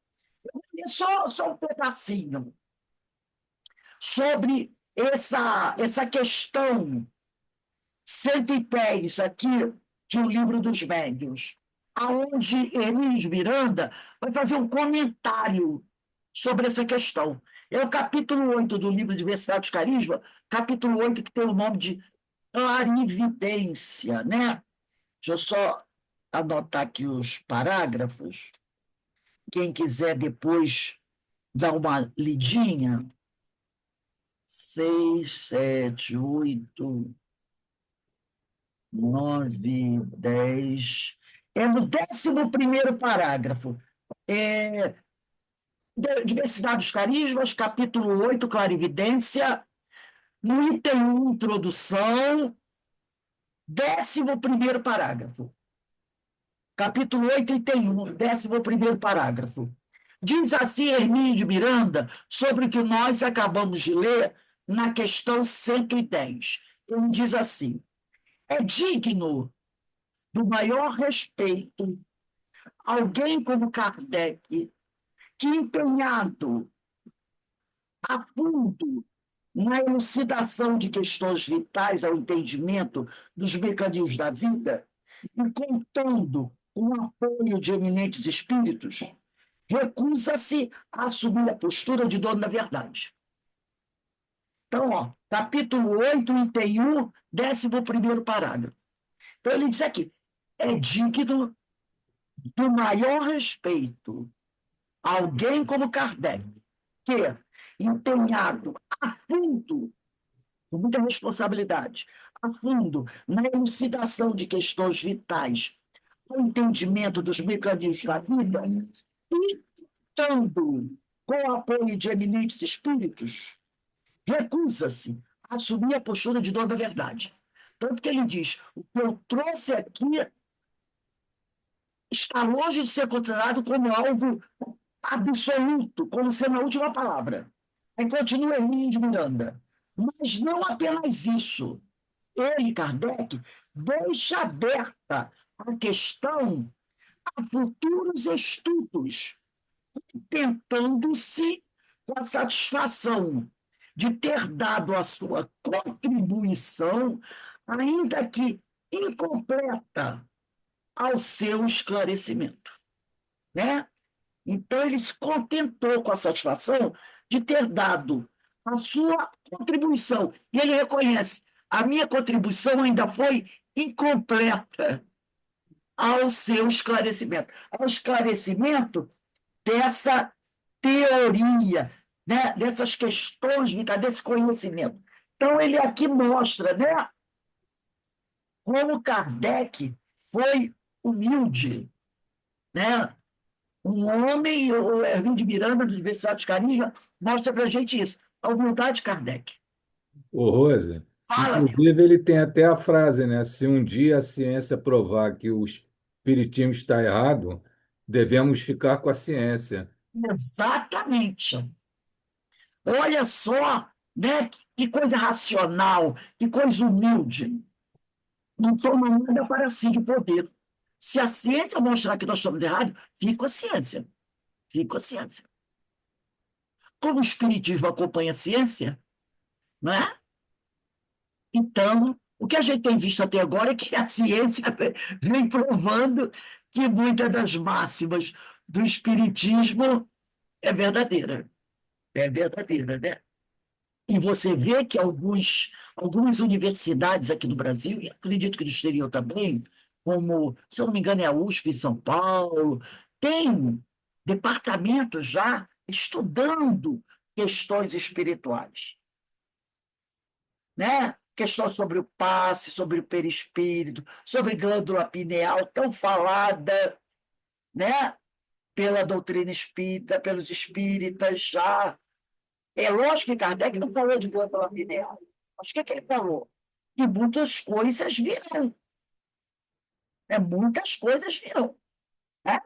Só um pedacinho sobre essa questão 110 aqui de Um Livro dos Médiuns, aonde Hermínio de Miranda vai fazer um comentário sobre essa questão. É o capítulo 8 do livro Diversidade dos Carisma, capítulo 8 que tem o nome de Clarividência, né? Deixa eu só anotar aqui os parágrafos. Quem quiser depois dar uma lidinha. 6, 7, 8, 9, 10. É no 11º parágrafo. Diversidade dos Carismas, capítulo 8, Clarividência, no item 1, Introdução, 11º parágrafo. Capítulo 8, item 1, 11º parágrafo. Diz assim Hermínio de Miranda sobre o que nós acabamos de ler na questão 110. Ele diz assim: é digno do maior respeito alguém como Kardec, que, empenhado a fundo na elucidação de questões vitais ao entendimento dos mecanismos da vida, e contando com o apoio de eminentes espíritos, recusa-se a assumir a postura de dono da verdade. Então, capítulo 8, item 1, 11º parágrafo. Então, ele diz aqui, é digno do maior respeito alguém como Kardec, que, empenhado a fundo, com muita responsabilidade, a fundo na elucidação de questões vitais, o entendimento dos mecanismos da vida, e contando com o apoio de eminentes espíritos, recusa-se a assumir a postura de dono da verdade. Tanto que ele diz, o que eu trouxe aqui está longe de ser considerado como algo absoluto, como sendo a última palavra. Aí continua Hermínio de Miranda. Mas não apenas isso. Ele, Kardec, deixa aberta a questão a futuros estudos, tentando-se com a satisfação de ter dado a sua contribuição, ainda que incompleta, ao seu esclarecimento, né? Então, ele se contentou com a satisfação de ter dado a sua contribuição. E ele reconhece, a minha contribuição ainda foi incompleta ao seu esclarecimento, ao esclarecimento dessa teoria, né? Dessas questões vitais, desse conhecimento. Então, ele aqui mostra, né, como Kardec foi humilde, né? Um homem, o Hermínio de Miranda, da Universidade de Carisma, mostra para a gente isso, a humildade de Kardec. Ô, Rose, Fala, meu. inclusive ele tem até a frase, né? Se um dia a ciência provar que o espiritismo está errado, devemos ficar com a ciência. Exatamente. Olha só, né, que coisa racional, que coisa humilde. Não toma nada para si de poder. Se a ciência mostrar que nós estamos errados, fica com a ciência. Fica com a ciência. como o espiritismo acompanha a ciência, não é? Então, o que a gente tem visto até agora é que a ciência vem provando que muitas das máximas do espiritismo é verdadeira. É verdadeira, né? E você vê que algumas universidades aqui no Brasil, e acredito que no exterior também, como, se eu não me engano, é a USP em São Paulo, tem departamentos já estudando questões espirituais, né? Questões sobre o passe, sobre o perispírito, sobre glândula pineal, tão falada, né? Pela doutrina espírita, pelos espíritas já. É lógico que Kardec não falou de glândula pineal. Mas o que ele falou? Que muitas coisas virão. Muitas coisas virão. Né?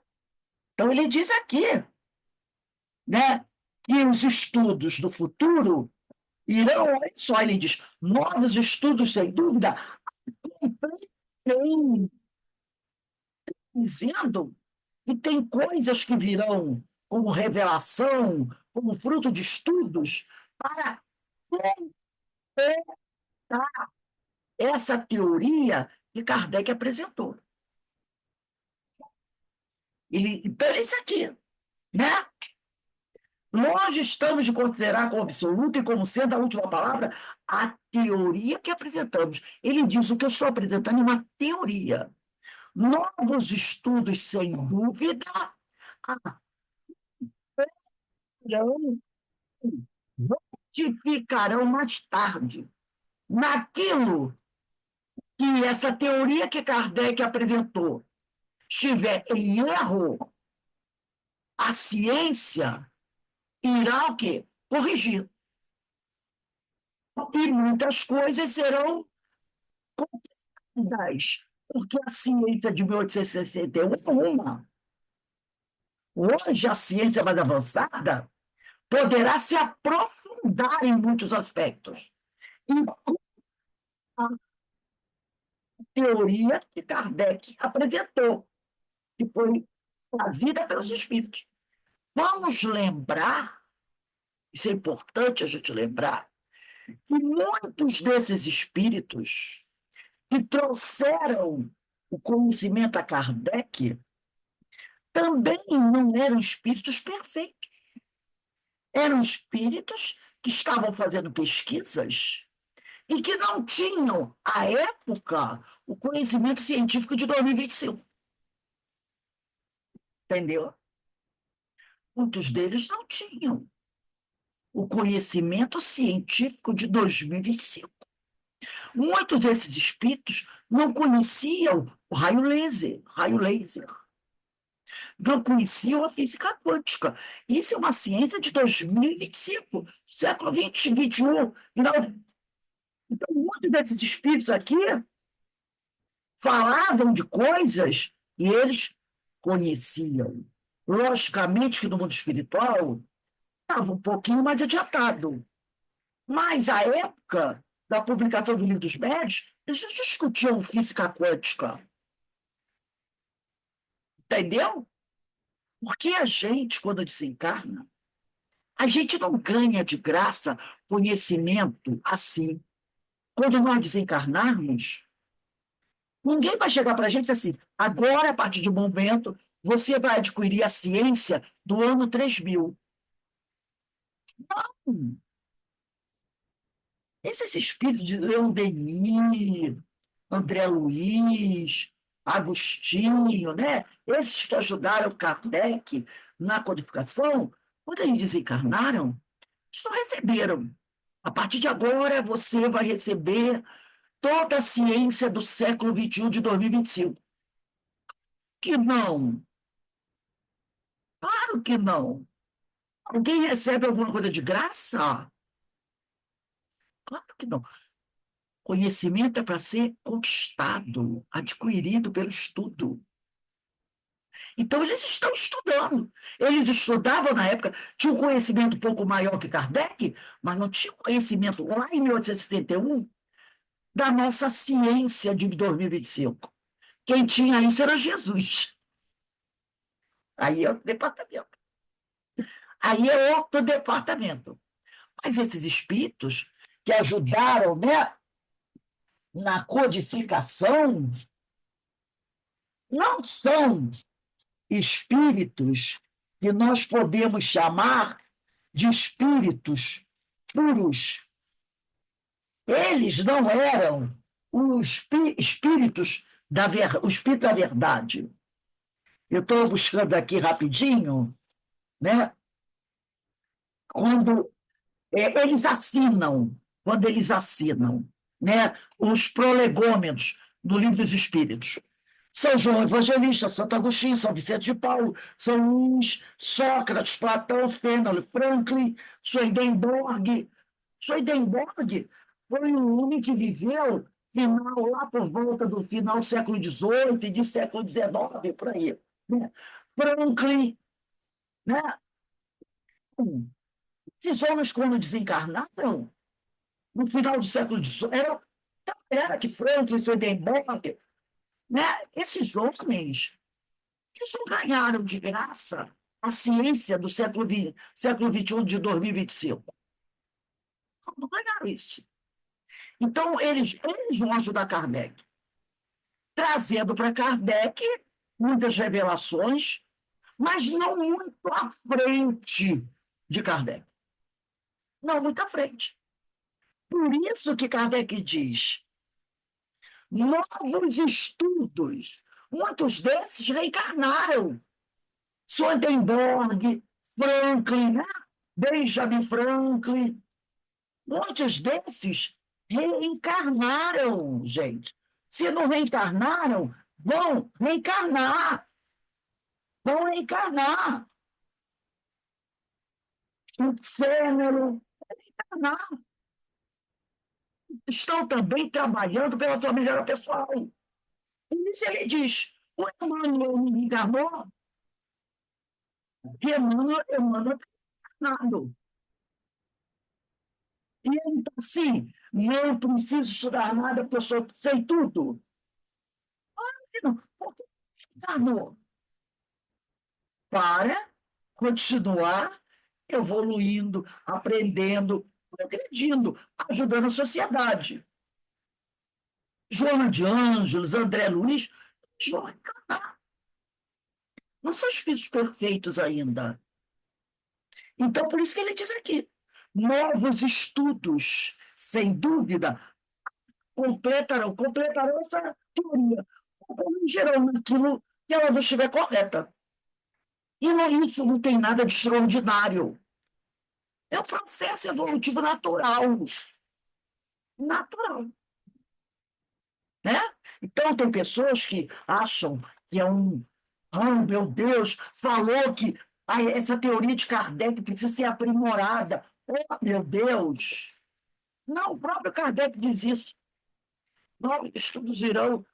Então, ele diz aqui, né, que os estudos do futuro irão, olha só, ele diz, novos estudos, sem dúvida, acompanharão, dizendo que tem coisas que virão como revelação, como fruto de estudos, para completar essa teoria que Kardec apresentou. Então, é isso aqui, né? Nós estamos de considerar como absoluta e como sendo a última palavra a teoria que apresentamos. Ele diz: o que eu estou apresentando é uma teoria. Novos estudos, sem dúvida, irão notificarão mais tarde naquilo que essa teoria que Kardec apresentou estiver em erro, a ciência irá o quê? Corrigir. E muitas coisas serão corrigidas, porque a ciência de 1861 é uma. Hoje, a ciência mais avançada poderá se aprofundar em muitos aspectos. E a teoria que Kardec apresentou, que foi trazida pelos espíritos. Vamos lembrar, isso é importante a gente lembrar, que muitos desses espíritos que trouxeram o conhecimento a Kardec também não eram espíritos perfeitos. Eram espíritos que estavam fazendo pesquisas e que não tinham, à época, o conhecimento científico de 2025. Entendeu? Muitos deles não tinham o conhecimento científico de 2025. Muitos desses espíritos não conheciam o raio laser, não conheciam a física quântica. Isso é uma ciência de 2025, século XX, XXI. Então, muitos desses espíritos aqui falavam de coisas e eles conheciam. Logicamente que no mundo espiritual estava um pouquinho mais adiantado. Mas, à época da publicação do Livro dos Médiuns, eles discutiam física quântica. Entendeu? Porque a gente, quando desencarna, a gente não ganha de graça conhecimento assim. Quando nós desencarnarmos, ninguém vai chegar para a gente assim, agora, a partir de um momento, você vai adquirir a ciência do ano 3000. Não. Esses espíritos de Leon Denis, André Luiz, Agostinho, né? Esses que ajudaram Kardec na codificação, quando eles desencarnaram, eles não receberam. A partir de agora, você vai receber toda a ciência do século XXI de 2025. Que não. Claro que não. Alguém recebe alguma coisa de graça? Claro que não. Conhecimento é para ser conquistado, adquirido pelo estudo. Então, eles estão estudando. Eles estudavam na época, tinham um conhecimento um pouco maior que Kardec, mas não tinham conhecimento lá em 1861 da nossa ciência de 2025. Quem tinha isso era Jesus. Aí é o departamento. Aí é outro departamento. Mas esses espíritos que ajudaram, né, na codificação não são espíritos que nós podemos chamar de espíritos puros. Eles não eram os espíritos o espírito da verdade. Eu estou buscando aqui rapidinho, né? Quando quando eles assinam, né, os prolegômenos do Livro dos Espíritos. São João Evangelista, Santo Agostinho, São Vicente de Paulo, São Luís, Sócrates, Platão, Fenelon, Franklin, Swedenborg. Swedenborg foi um homem que viveu lá por volta do final do século XVIII e do século XIX, por aí. Né? Franklin, né? Esses homens, quando desencarnaram, no final do século XVIII, era que Franklin, Swedenborg, né? Esses homens, eles não ganharam de graça a ciência do século XXI de 2025. Não ganharam isso. Então, eles vão ajudar Kardec, trazendo para Kardec muitas revelações, mas não muito à frente de Kardec. Não muito à frente. Por isso que Kardec diz: novos estudos, muitos desses reencarnaram. Swedenborg, Franklin, né? Benjamin Franklin, muitos desses reencarnaram, gente. Se não reencarnaram, vão reencarnar. Vão reencarnar. O Fênelon, reencarnar. Estão também trabalhando pela sua melhora pessoal. E isso ele diz: o Emmanuel não encarnou, que Emmanuel está encarnado. E ele está assim: não preciso estudar nada, porque eu sei tudo. Não, porque encarnou para continuar evoluindo, aprendendo, progredindo, ajudando a sociedade. Joana de Ângeles, André Luiz, eles vão encarnar. Não são espíritos perfeitos ainda. Então, por isso que ele diz aqui: novos estudos, sem dúvida, completarão essa teoria, corrigirão naquilo que ela não estiver correta. E isso não tem nada de extraordinário. É um processo evolutivo natural. Natural. Né? Então, tem pessoas que acham que é um... Oh, meu Deus, falou que essa teoria de Kardec precisa ser aprimorada. Oh, meu Deus! Não, o próprio Kardec diz isso. Novos estudos irão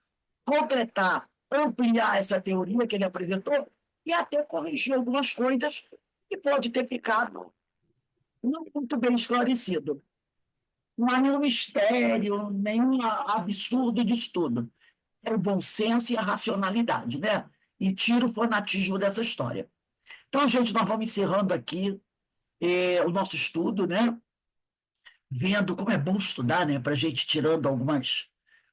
completar, ampliar essa teoria que ele apresentou e até corrigir algumas coisas que pode ter ficado não muito bem esclarecido. Não há nenhum mistério, nenhum absurdo disso tudo. É o bom senso e a racionalidade, né? E tira o fanatismo dessa história. Então, gente, nós vamos encerrando aqui o nosso estudo, né? Vendo como é bom estudar, né? Para a gente tirando algumas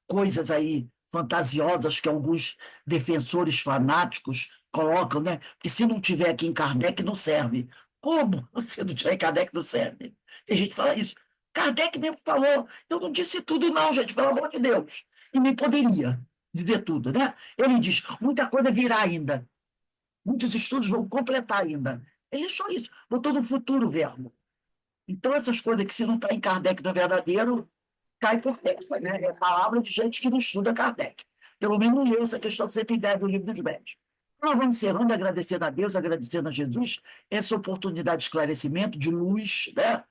coisas aí fantasiosas que alguns defensores fanáticos colocam, né? Porque se não tiver aqui em Kardec, não serve. Como? Se não tiver em Kardec, não serve. Tem gente que fala isso. Kardec mesmo falou: eu não disse tudo, não, gente, pelo amor de Deus. E nem poderia dizer tudo, né? Ele diz: muita coisa virá ainda. Muitos estudos vão completar ainda. Ele achou isso, botou no futuro verbo. Então, essas coisas que se não está em Kardec no verdadeiro, cai por terra, né? É palavra de gente que não estuda Kardec. Pelo menos não leu essa questão de 110 do Livro dos Médiuns. Nós vamos encerrando, agradecendo a Deus, agradecendo a Jesus, essa oportunidade de esclarecimento, de luz, né?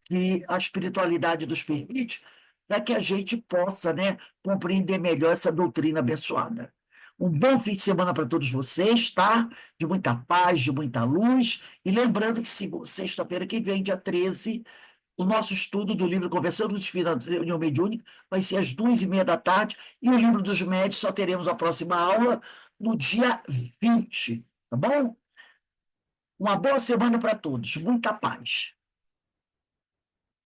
Que a espiritualidade nos permite, para que a gente possa, né, compreender melhor essa doutrina abençoada. Um bom fim de semana para todos vocês, tá? De muita paz, de muita luz. E lembrando que sexta-feira que vem, dia 13, o nosso estudo do livro Conversando dos Espíritos da União Mediúnica vai ser às 2h30 da tarde, e o livro dos médios só teremos a próxima aula no dia 20, tá bom? Uma boa semana para todos. Muita paz.